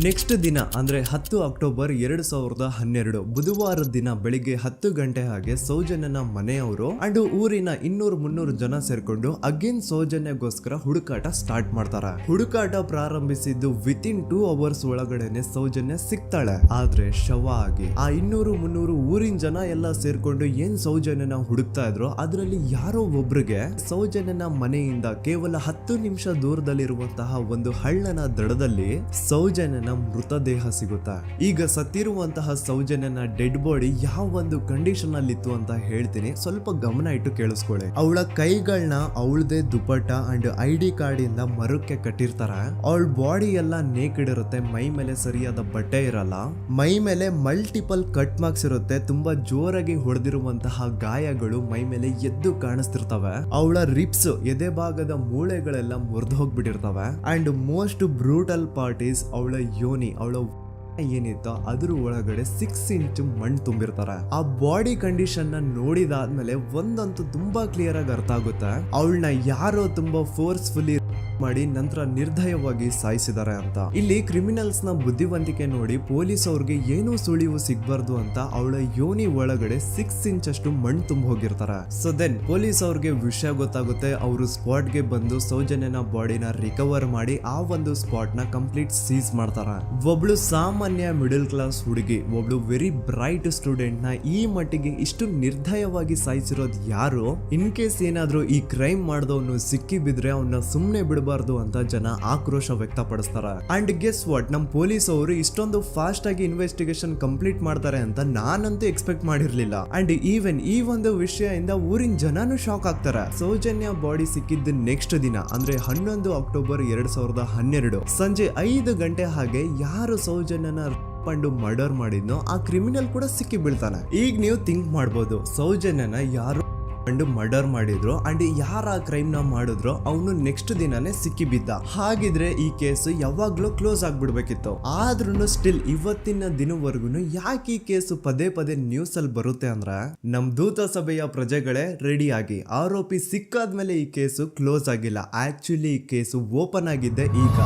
ನೆಕ್ಸ್ಟ್ ದಿನ ಅಂದ್ರೆ 10 ಅಕ್ಟೋಬರ್ 2012 ಬುಧವಾರದ ದಿನ ಬೆಳಿಗ್ಗೆ 10 ಗಂಟೆ ಹಾಗೆ ಸೌಜನ್ಯನ ಮನೆಯವರು ಅಂಡ್ ಊರಿನ 200-300 ಜನ ಸೇರ್ಕೊಂಡು ಅಗೇನ್ ಸೌಜನ್ಯಗೋಸ್ಕರ ಹುಡುಕಾಟ ಸ್ಟಾರ್ಟ್ ಮಾಡ್ತಾರ. ಹುಡುಕಾಟ ಪ್ರಾರಂಭಿಸಿದ್ದು ವಿತಿನ್ 2 ಅವರ್ಸ್ ಒಳಗಡೆನೆ ಸೌಜನ್ಯ ಸಿಗ್ತಾಳೆ. ಆದ್ರೆ ಶವ ಆಗಿ ಆ 200-300 ಊರಿನ ಜನ ಎಲ್ಲ ಸೇರ್ಕೊಂಡು ಏನ್ ಸೌಜನ್ಯನ ಹುಡುಕ್ತಾ ಇದ್ರು ಅದರಲ್ಲಿ ಯಾರೋ ಒಬ್ರಿಗೆ ಸೌಜನ್ಯನ ಮನೆಯಿಂದ ಕೇವಲ 10 ನಿಮಿಷ ದೂರದಲ್ಲಿರುವಂತಹ ಒಂದು ಹಳ್ಳನ ದಡದಲ್ಲಿ ಸೌಜನ್ಯ ಮೃತದೇಹ ಸಿಗುತ್ತಾ. ಈಗ ಸತ್ತಿರುವಂತಹ ಸೌಜನ್ಯನ ಡೆಡ್ ಬಾಡಿ ಯಾವ ಒಂದು ಕಂಡೀಷನ್ ಅಲ್ಲಿ ಇತ್ತು ಅಂತ ಹೇಳ್ತೀನಿ, ಸ್ವಲ್ಪ ಗಮನ ಇಟ್ಟು ಕೇಳಿಸ್ಕೊಳ್ಳಿ. ಅವಳ ಕೈಗಳನ್ನ ಅವಳದೇ ದುಪಟ್ಟ ಅಂಡ್ ID ಕಾರ್ಡ್ ಇಂದ ಮರಕ್ಕೆ ಕಟ್ಟಿರ್ತಾರ. ಅವಳ ಬಾಡಿ ಎಲ್ಲ ನೇಕೆಡ್ ಇರುತ್ತೆ, ಮೈ ಮೇಲೆ ಸರಿಯಾದ ಬಟ್ಟೆ ಇರಲ್ಲ, ಮೈ ಮೇಲೆ ಮಲ್ಟಿಪಲ್ ಕಟ್ ಮಾರ್ಕ್ಸ್ ಇರುತ್ತೆ, ತುಂಬಾ ಜೋರಾಗಿ ಹೊಡೆದಿರುವಂತಹ ಗಾಯಗಳು ಮೈ ಮೇಲೆ ಎದ್ದು ಕಾಣಿಸ್ತಿರ್ತವೆ. ಅವಳ ರಿಪ್ಸ್ ಎದೆ ಭಾಗದ ಮೂಳೆಗಳೆಲ್ಲ ಮುರಿದು ಹೋಗ್ಬಿಟ್ಟಿರ್ತವೆ. And most brutal part is ಅವಳ ಯೋನಿ, ಅವಳ ಏನಿತ್ತೋ ಅದ್ರ ಒಳಗಡೆ 6 ಇಂಚ್ ಮಣ್ಣು ತುಂಬಿರ್ತಾರೆ. ಆ ಬಾಡಿ ಕಂಡೀಷನ್ ನ ನೋಡಿದಾದ್ಮೇಲೆ ಒಂದಂತೂ ತುಂಬಾ ಕ್ಲಿಯರ್ ಆಗಿ ಅರ್ಥ ಆಗುತ್ತೆ, ಅವಳನ್ನ ಯಾರೋ ತುಂಬಾ ಫೋರ್ಸ್ಫುಲಿ ಮಾಡಿ ನಂತರ ನಿರ್ದಯವಾಗಿ ಸಾಯಿಸಿದ್ದಾರೆ ಅಂತ. ಇಲ್ಲಿ ಕ್ರಿಮಿನಲ್ಸ್ ನ ಬುದ್ಧಿವಂತಿಕೆ ನೋಡಿ ಪೊಲೀಸ್ ಅವ್ರಿಗೆ ಏನೂ ಸುಳಿವು ಸಿಗ್ಬಾರ್ದು ಅಂತ ಅವಳ ಯೋನಿ ಒಳಗಡೆ 6 ಇಂಚ್ ಅಷ್ಟು ಮಣ್ಣು ತುಂಬ ಹೋಗಿರ್ತಾರೆ. ಸೊ ದೆನ್ ಪೊಲೀಸ್ ಅವ್ರಿಗೆ ವಿಷಯ ಗೊತ್ತಾಗುತ್ತೆ. ಅವರು ಸ್ಪಾಟ್ ಗೆ ಬಂದು ಸೌಜನ್ಯನ ಬಾಡಿನ ರಿಕವರ್ ಮಾಡಿ ಆ ಒಂದು ಸ್ಪಾಟ್ ನ ಕಂಪ್ಲೀಟ್ ಸೀಸ್ ಮಾಡ್ತಾರೆ. ಒಬ್ಳು ಸಾಮಾನ್ಯ ಮಿಡಲ್ ಕ್ಲಾಸ್ ಹುಡುಗಿ, ಒಬ್ಳು ವೆರಿ ಬ್ರೈಟ್ ಸ್ಟೂಡೆಂಟ್ ನ ಈ ಮಟ್ಟಿಗೆ ಇಷ್ಟು ನಿರ್ದಯವಾಗಿ ಸಾಯಿಸಿರೋದು ಯಾರು? ಇನ್ ಕೇಸ್ ಏನಾದ್ರೂ ಈ ಕ್ರೈಮ್ ಮಾಡಿದವನು ಸಿಕ್ಕಿ ಬಿದ್ರೆ ಅವನ್ನ ಸುಮ್ನೆ ಬಿಡಬಾರ್ದು ಅಂತ ಜನ ಆಕ್ರೋಶ ವ್ಯಕ್ತಪಡಿಸ್ತಾರೆ. ಅಂಡ್ ಗೆಸ್ ವಾಟ್, ನಮ್ ಪೊಲೀಸ್ ಅವರು ಇಷ್ಟೊಂದು ಫಾಸ್ಟ್ ಆಗಿ ಇನ್ವೆಸ್ಟಿಗೇಷನ್ ಕಂಪ್ಲೀಟ್ ಮಾಡ್ತಾರೆ ಅಂತ ನಾನಂತೂ ಎಕ್ಸ್ಪೆಕ್ಟ್ ಮಾಡಿರ್ಲಿಲ್ಲ. ಅಂಡ್ ಈವನ್ ಈ ಒಂದು ವಿಷಯದಿಂದ ಊರಿನ ಜನನು ಶಾಕ್ ಆಗ್ತಾರೆ. ಸೌಜನ್ಯ ಬಾಡಿ ಸಿಕ್ಕಿದ್ದ ನೆಕ್ಸ್ಟ್ ದಿನ ಅಂದ್ರೆ 11 ಅಕ್ಟೋಬರ್ 2012 ಸಂಜೆ 5 ಗಂಟೆ ಹಾಗೆ ಯಾರು ಸೌಜನ್ಯನ ಪಂಡು ಮರ್ಡರ್ ಮಾಡಿದ್ನೋ ಆ ಕ್ರಿಮಿನಲ್ ಕೂಡ ಸಿಕ್ಕಿ ಬೀಳ್ತಾನೆ. ಈಗ ನೀವು ಥಿಂಕ್ ಮಾಡ್ಬೋದು, ಸೌಜನ್ಯನ ಯಾರು ಮರ್ಡರ್ ಮಾಡಿದ್ರು ಅಂಡ್ ಯಾರ ಕ್ರೈಮ್ ನ ಮಾಡಿದ್ರು ಅವನು ನೆಕ್ಸ್ಟ್ ದಿನಾನೇ ಸಿಕ್ಕಿ ಬಿದ್ದ. ಹಾಗಿದ್ರೆ ಈ ಕೇಸ್ ಯಾವಾಗ್ಲೂ ಕ್ಲೋಸ್ ಆಗ್ಬಿಡ್ಬೇಕಿತ್ತು. ಆದ್ರೂ ಸ್ಟಿಲ್ ಇವತ್ತಿನ ದಿನವರೆಗೂ ಯಾಕೆ ಈ ಕೇಸು ಪದೇ ಪದೇ ನ್ಯೂಸ್ ಅಲ್ಲಿ ಬರುತ್ತೆ ಅಂದ್ರೆ, ನಮ್ ದೂತ ಸಭೆಯ ಪ್ರಜೆಗಳೇ ರೆಡಿ ಆಗಿ, ಆರೋಪಿ ಸಿಕ್ಕಾದ್ಮೇಲೆ ಈ ಕೇಸು ಕ್ಲೋಸ್ ಆಗಿಲ್ಲ. ಆಕ್ಚುಲಿ ಈ ಕೇಸು ಓಪನ್ ಆಗಿದ್ದೆ ಈಗ.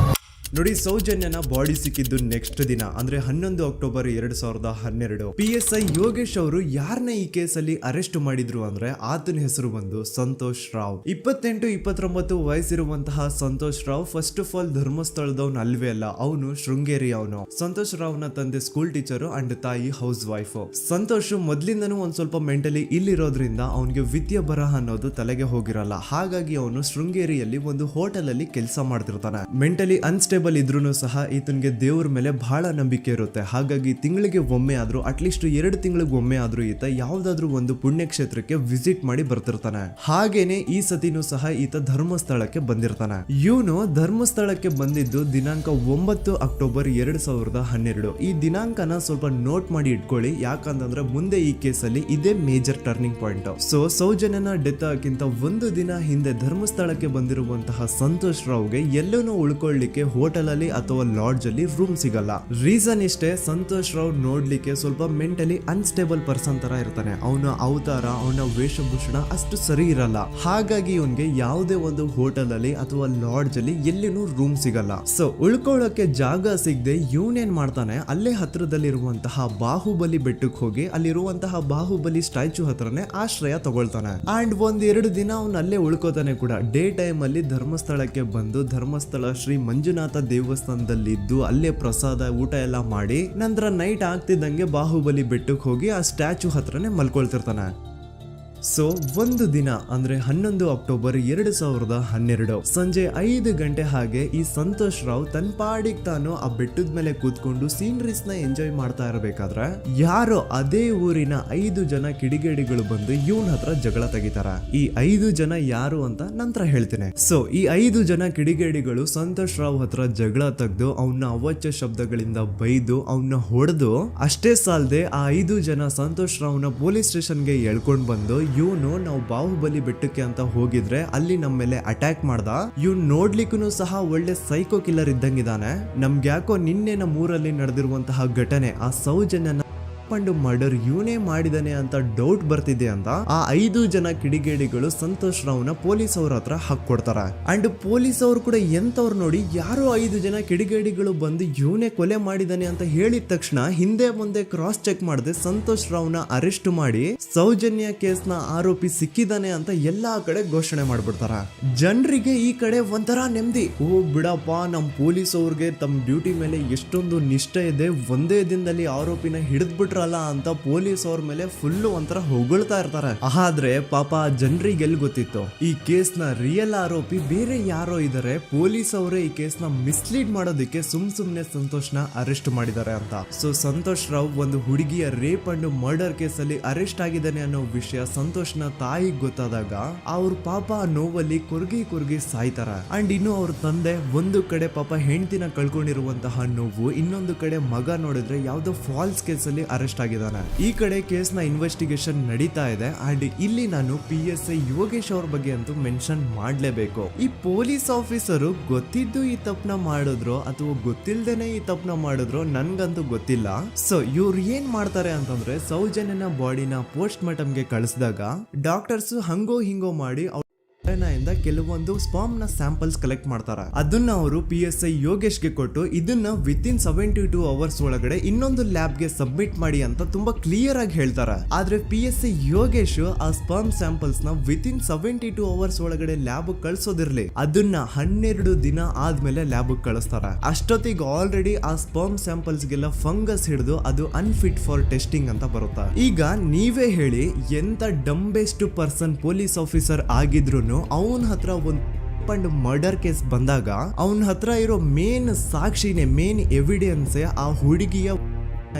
ನೋಡಿ, ಸೌಜನ್ಯನ ಬಾಡಿ ಸಿಕ್ಕಿದ್ದು ನೆಕ್ಸ್ಟ್ ದಿನ ಅಂದ್ರೆ 11 ಅಕ್ಟೋಬರ್ 2012. PSI ಯೋಗೇಶ್ ಅವರು ಯಾರನ್ನ ಈ ಕೇಸಲ್ಲಿ ಅರೆಸ್ಟ್ ಮಾಡಿದ್ರು ಅಂದ್ರೆ ಆತನ ಹೆಸರು ಬಂದು ಸಂತೋಷ್ ರಾವ್. 28-29 ವಯಸ್ಸಿರುವಂತಹ Santosh Rao first of all ಧರ್ಮಸ್ಥಳದವನು ಅಲ್ವೇ ಅಲ್ಲ, ಅವನು ಶೃಂಗೇರಿ ಅವನು. ಸಂತೋಷ್ ರಾವ್ ನ ತಂದೆ ಸ್ಕೂಲ್ ಟೀಚರ್ ಅಂಡ್ ತಾಯಿ ಹೌಸ್ ವೈಫ್. ಸಂತೋಷ್ ಮೊದ್ಲಿಂದನೂ ಒಂದ್ ಸ್ವಲ್ಪ ಮೆಂಟಲಿ ಇಲ್ಲಿರೋದ್ರಿಂದ ಅವನಿಗೆ ವಿದ್ಯೆ ಬರಹ ಅನ್ನೋದು ತಲೆಗೆ ಹೋಗಿರಲ್ಲ. ಹಾಗಾಗಿ ಅವನು ಶೃಂಗೇರಿಯಲ್ಲಿ ಒಂದು ಹೋಟೆಲ್ ಅಲ್ಲಿ ಕೆಲಸ ಮಾಡ್ತಿರ್ತಾನೆ. ಮೆಂಟಲಿ ಅನ್ಸ್ಟೇಬಲ್ ಇದ್ರೂ ಸಹ ಈತನಿಗೆ ದೇವ್ರ ಮೇಲೆ ಬಹಳ ನಂಬಿಕೆ ಇರುತ್ತೆ. ಹಾಗಾಗಿ ತಿಂಗಳಿಗೆ ಒಮ್ಮೆ ಆದ್ರೂ, ಅಟ್ಲೀಸ್ಟ್ 2 ತಿಂಗಳಿಗೆ ಒಮ್ಮೆ ಆದ್ರೂ ಈತ ಯಾವ್ದಾದ್ರು ಒಂದು ಪುಣ್ಯಕ್ಷೇತ್ರಕ್ಕೆ ವಿಸಿಟ್ ಮಾಡಿ ಬರ್ತಿರ್ತಾನೆ. ಹಾಗೇನೆ ಈ ಸತಿನೂ ಸಹ ಈತ ಧರ್ಮಸ್ಥಳಕ್ಕೆ ಬಂದಿರ್ತಾನೆ. ಇವನು ಧರ್ಮಸ್ಥಳಕ್ಕೆ ಬಂದಿದ್ದು ದಿನಾಂಕ 9 ಅಕ್ಟೋಬರ್ 2012. ಈ ದಿನಾಂಕನ ಸ್ವಲ್ಪ ನೋಟ್ ಮಾಡಿ ಇಟ್ಕೊಳ್ಳಿ, ಯಾಕಂತಂದ್ರೆ ಮುಂದೆ ಈ ಕೇಸಲ್ಲಿ ಇದೇ ಮೇಜರ್ ಟರ್ನಿಂಗ್ ಪಾಯಿಂಟ್. ಸೊ ಸೌಜನ್ಯನ ಡೆತ್ ಆಗಿಂತ ಒಂದು ದಿನ ಹಿಂದೆ ಧರ್ಮಸ್ಥಳಕ್ಕೆ ಬಂದಿರುವಂತಹ ಸಂತೋಷ್ ರಾವ್ಗೆ ಎಲ್ಲೂ ಉಳ್ಕೊಳ್ಳಿಕ್ಕೆ ಹೋಟೆಲ್ ಅಲ್ಲಿ ಅಥವಾ ಲಾಡ್ಜ್ ಅಲ್ಲಿ ರೂಮ್ ಸಿಗಲ್ಲ. ರೀಸನ್ ಇಷ್ಟೇ, ಸಂತೋಷ್ ರಾವ್ ನೋಡ್ಲಿಕ್ಕೆ ಸ್ವಲ್ಪ ಮೆಂಟಲಿ ಅನ್ಸ್ಟೇಬಲ್ ಪರ್ಸನ್ ತರ ಇರ್ತಾನೆ. ಅವನ ಅವತಾರ, ಅವನ ವೇಷಭೂಷಣ ಅಷ್ಟು ಸರಿ ಇರಲ್ಲ. ಹಾಗಾಗಿ ಇವನ್ಗೆ ಯಾವುದೇ ಒಂದು ಹೋಟೆಲ್ ಅಲ್ಲಿ ಅಥವಾ ಲಾಡ್ಜ್ ಅಲ್ಲಿ ಎಲ್ಲಿನೂ ರೂಮ್ ಸಿಗಲ್ಲ. ಸೊ ಉಳ್ಕೊಳ್ಳೋಕೆ ಜಾಗ ಸಿಗದೆ ಇವನೇನ್ ಮಾಡ್ತಾನೆ, ಅಲ್ಲೇ ಹತ್ರದಲ್ಲಿರುವಂತಹ ಬಾಹುಬಲಿ ಬೆಟ್ಟಕ್ಕೆ ಹೋಗಿ ಅಲ್ಲಿರುವಂತಹ ಬಾಹುಬಲಿ ಸ್ಟ್ಯಾಚು ಹತ್ರನೇ ಆಶ್ರಯ ತಗೊಳ್ತಾನೆ. ಅಂಡ್ 1-2 ದಿನ ಅವನು ಅಲ್ಲೇ ಉಳ್ಕೋತಾನೆ ಕೂಡ. ಡೇ ಟೈಮ್ ಅಲ್ಲಿ ಧರ್ಮಸ್ಥಳಕ್ಕೆ ಬಂದು ಧರ್ಮಸ್ಥಳ ಶ್ರೀ ಮಂಜುನಾಥ ದೇವಸ್ಥಾನದಲ್ಲಿದ್ದು ಅಲ್ಲೇ ಪ್ರಸಾದ ಊಟ ಎಲ್ಲ ಮಾಡಿ ನಂತರ ನೈಟ್ ಆಗ್ತಿದ್ದಂಗೆ ಬಾಹುಬಲಿ ಬೆಟ್ಟಕ್ಕೆ ಹೋಗಿ ಆ ಸ್ಟ್ಯಾಚು ಹತ್ರನೇ ಮಲ್ಕೊಳ್ತಿರ್ತಾನೆ. ಸೊ ಒಂದು ದಿನ ಅಂದ್ರೆ 11 ಅಕ್ಟೋಬರ್ 2012 ಸಂಜೆ 5 ಗಂಟೆ ಹಾಗೆ ಈ ಸಂತೋಷ್ ರಾವ್ ತನ್ನ ಪಾಡಿಗೆ ತಾನು ಆ ಬೆಟ್ಟದ ಮೇಲೆ ಕೂತ್ಕೊಂಡು ಸೀನರೀಸ್ ನ ಎಂಜಾಯ್ ಮಾಡ್ತಾ ಇರಬೇಕಾದ್ರೆ ಯಾರೋ ಅದೇ ಊರಿನ 5 ಜನ ಕಿಡಿಗೇಡಿಗಳು ಬಂದು ಇವನ್ ಹತ್ರ ಜಗಳ ತೆಗಿತಾರ. ಈ 5 ಜನ ಯಾರು ಅಂತ ನಂತರ ಹೇಳ್ತೀನಿ. ಸೊ ಈ 5 ಜನ ಕಿಡಿಗೇಡಿಗಳು ಸಂತೋಷ್ ರಾವ್ ಹತ್ರ ಜಗಳ ತೆಗೆದು ಅವನ್ನ ಅವಾಚ್ಯ ಶಬ್ದಗಳಿಂದ ಬೈದು ಅವನ್ನ ಹೊಡೆದು, ಅಷ್ಟೇ ಸಾಲದೆ ಆ 5 ಜನ ಸಂತೋಷ್ ರಾವ್ನ ಪೊಲೀಸ್ ಸ್ಟೇಷನ್ಗೆ ಎಳ್ಕೊಂಡ್ ಬಂದು ಇವನು ನಾವು ಬಾಹುಬಲಿ ಬೆಟ್ಟಕ್ಕೆ ಅಂತ ಹೋಗಿದ್ರೆ ಅಲ್ಲಿ ನಮ್ಮ ಮೇಲೆ ಅಟ್ಯಾಕ್ ಮಾಡ್ದ, ಇವ್ನು ನೋಡ್ಲಿಕ್ಕೂ ಸಹ ಒಳ್ಳೆ ಸೈಕೋ ಕಿಲ್ಲರ್ ಇದ್ದಂಗಿದಾನೆ, ನಮ್ಗೆ ಯಾಕೋ ನಿನ್ನೆ ನಮ್ಮ ಊರಲ್ಲಿ ನಡೆದಿರುವಂತಹ ಘಟನೆ ಆ ಸೌಜನ್ಯನ ಪಂಡು ಮರ್ಡರ್ ಇವನೇ ಮಾಡಿದಾನೆ ಅಂತ ಡೌಟ್ ಬರ್ತಿದೆ ಅಂತ ಆ 5 ಜನ ಕಿಡಿಗೇಡಿಗಳು ಸಂತೋಷ್ ರಾವ್ನ ಪೊಲೀಸ್ ಅವ್ರ ಹತ್ರ ಹಾಕೊಡ್ತಾರ. ಅಂಡ್ ಪೊಲೀಸ್ ಅವರು ಕೂಡ ಎಂತವ್ರು ನೋಡಿ, ಯಾರೋ 5 ಜನ ಕಿಡಿಗೇಡಿಗಳು ಬಂದು ಇವನೇ ಕೊಲೆ ಮಾಡಿದಾನೆ ಅಂತ ಹೇಳಿದ ತಕ್ಷಣ ಹಿಂದೆ ಮುಂದೆ ಕ್ರಾಸ್ ಚೆಕ್ ಮಾಡದೆ ಸಂತೋಷ್ ರಾವ್ನ ಅರೆಸ್ಟ್ ಮಾಡಿ ಸೌಜನ್ಯ ಕೇಸ್ನ ಆರೋಪಿ ಸಿಕ್ಕಿದಾನೆ ಅಂತ ಎಲ್ಲಾ ಕಡೆ ಘೋಷಣೆ ಮಾಡ್ಬಿಡ್ತಾರ. ಜನರಿಗೆ ಈ ಕಡೆ ಒಂಥರ ನೆಮ್ಮದಿ, ಓ ಬಿಡಪ್ಪ ನಮ್ ಪೊಲೀಸ್ ಅವ್ರಿಗೆ ತಮ್ಮ ಡ್ಯೂಟಿ ಮೇಲೆ ಎಷ್ಟೊಂದು ನಿಷ್ಠೆ ಇದೆ, ಒಂದೇ ದಿನದಲ್ಲಿ ಆರೋಪಿನ ಹಿಡಿದ್ಬಿಟ್ರಲ್ಲ ಅಂತ ಪೊಲೀಸ್ ಅವ್ರ ಮೇಲೆ ಫುಲ್ ಒಂಥರ ಹೊಗಳ್ತಾ ಇರ್ತಾರೆ. ಆದ್ರೆ ಪಾಪ ಜನರಿಗೆ ಎಲ್ಲಿ ಗೊತ್ತಿತ್ತು ಈ ಕೇಸ್ ನ ರಿಯಲ್ ಆರೋಪಿ ಬೇರೆ ಯಾರೋ ಇದಾರೆ, ಪೊಲೀಸ್ ಅವರೇ ಈ ಕೇಸ್ ನ ಮಿಸ್ಲೀಡ್ ಮಾಡೋದಕ್ಕೆ ಸುಮ್ನೆ ಸಂತೋಷ್ ನ ಅರೆಸ್ಟ್ ಮಾಡಿದ್ದಾರೆ ಅಂತ. ಸೊ ಸಂತೋಷ್ ರಾವ್ ಒಂದು ಹುಡುಗಿಯ ರೇಪ್ ಅಂಡ್ ಮರ್ಡರ್ ಕೇಸ್ ಅಲ್ಲಿ ಅರೆಸ್ಟ್ ಆಗಿದ್ದಾನೆ ಅನ್ನೋ ವಿಷಯ ಸಂತೋಷ್ ನ ತಾಯಿಗೆ ಗೊತ್ತಾದಾಗ ಅವ್ರ ಪಾಪ ನೋವಲ್ಲಿ ಕುರ್ಗಿ ಸಾಯ್ತಾರ. ಅಂಡ್ ಇನ್ನು ಅವ್ರ ತಂದೆ ಒಂದು ಕಡೆ ಪಾಪ ಹೆಂಡತಿನ ಕಳ್ಕೊಂಡಿರುವಂತಹ ನೋವು, ಇನ್ನೊಂದು ಕಡೆ ಮಗ ನೋಡಿದ್ರೆ ಯಾವ್ದೋ ಫಾಲ್ಸ್ ಕೇಸ್ ಅಲ್ಲಿ ಅರೆಸ್ಟ್ ಆಗಿದ್ದಾನೆ. ಈ ಕಡೆ ಕೇಸ್ ನ ಇನ್ವೆಸ್ಟಿಗೇಷನ್ ನಡೀತಾ ಇದೆ. ಅಂಡ್ ಇಲ್ಲಿ ನಾನು PSI ಯೋಗೇಶ್ ಅವ್ರ ಬಗ್ಗೆ ಅಂತೂ ಮೆನ್ಷನ್ ಮಾಡ್ಲೇಬೇಕು. ಈ ಪೊಲೀಸ್ ಆಫೀಸರು ಗೊತ್ತಿದ್ದು ಈ ತಪ್ಪನ ಮಾಡಿದ್ರು ಅಥವಾ ಗೊತ್ತಿಲ್ದೇನೆ ಈ ತಪ್ಪನ ಮಾಡಿದ್ರು ನನ್ಗಂತೂ ಗೊತ್ತಿಲ್ಲ. ಸೊ ಇವ್ರು ಏನ್ ಮಾಡ್ತಾರೆ ಅಂತಂದ್ರೆ, ಸೌಜನ್ಯನ ಬಾಡಿನ ಪೋಸ್ಟ್ ಮಾರ್ಟಮ್ ಗೆ ಕಳಿಸಿದಾಗ ಡಾಕ್ಟರ್ಸ್ ಹಂಗೋ ಹಿಂಗೋ ಮಾಡಿ ಇಂದ ಕೆಲವೊಂದು ಸ್ಪರ್ಮ್ ನ ಸ್ಯಾಂಪಲ್ಸ್ ಕಲೆಕ್ಟ್ ಮಾಡ್ತಾರೆ. ಅದನ್ನ ಅವರು PSI ಯೋಗೇಶ್ಗೆ ಕೊಟ್ಟು ಇದನ್ನ ವಿತಿನ್ 72 ಅವರ್ಸ್ ಒಳಗಡೆ ಇನ್ನೊಂದು ಲ್ಯಾಬ್ ಗೆ ಸಬ್ಮಿಟ್ ಮಾಡಿ ಅಂತ ತುಂಬಾ ಕ್ಲಿಯರ್ ಆಗಿ ಹೇಳ್ತಾರೆ. ಆದ್ರೆ PSI ಯೋಗೇಶ್ ಆ ಸ್ಪರ್ಮ್ ಸ್ಯಾಂಪಲ್ಸ್ ನ ವಿತಿನ್ 72 ಅವರ್ಸ್ ಒಳಗಡೆ ಲ್ಯಾಬ್ ಕಳ್ಸೋದಿರ್ಲಿ, ಅದನ್ನ 12 ದಿನ ಆದ್ಮೇಲೆ ಲ್ಯಾಬ್ ಕಳಿಸ್ತಾರೆ. ಅಷ್ಟೊತ್ತಿಗೆ ಆಲ್ರೆಡಿ ಆ ಸ್ಪರ್ಮ್ ಸ್ಯಾಂಪಲ್ಸ್ ಗೆಲ್ಲ ಫಂಗಸ್ ಹಿಡಿದು ಅದು ಅನ್ಫಿಟ್ ಫಾರ್ ಟೆಸ್ಟಿಂಗ್ ಅಂತ ಬರುತ್ತೆ. ಈಗ ನೀವೇ ಹೇಳಿ, ಎಂತ ಡಂಬೆಸ್ಟ್ ಪರ್ಸನ್ ಪೊಲೀಸ್ ಆಫೀಸರ್ ಆಗಿದ್ರು ಅವನ ಹತ್ರ ಒಂದು ಮರ್ಡರ್ ಕೇಸ್ ಬಂದಾಗ ಅವನ ಹತ್ರ ಇರೋ ಮೇನ್ ಸಾಕ್ಷಿನೇ, ಮೇನ್ ಎವಿಡೆನ್ಸ್ ಆ ಹುಡುಗಿಯ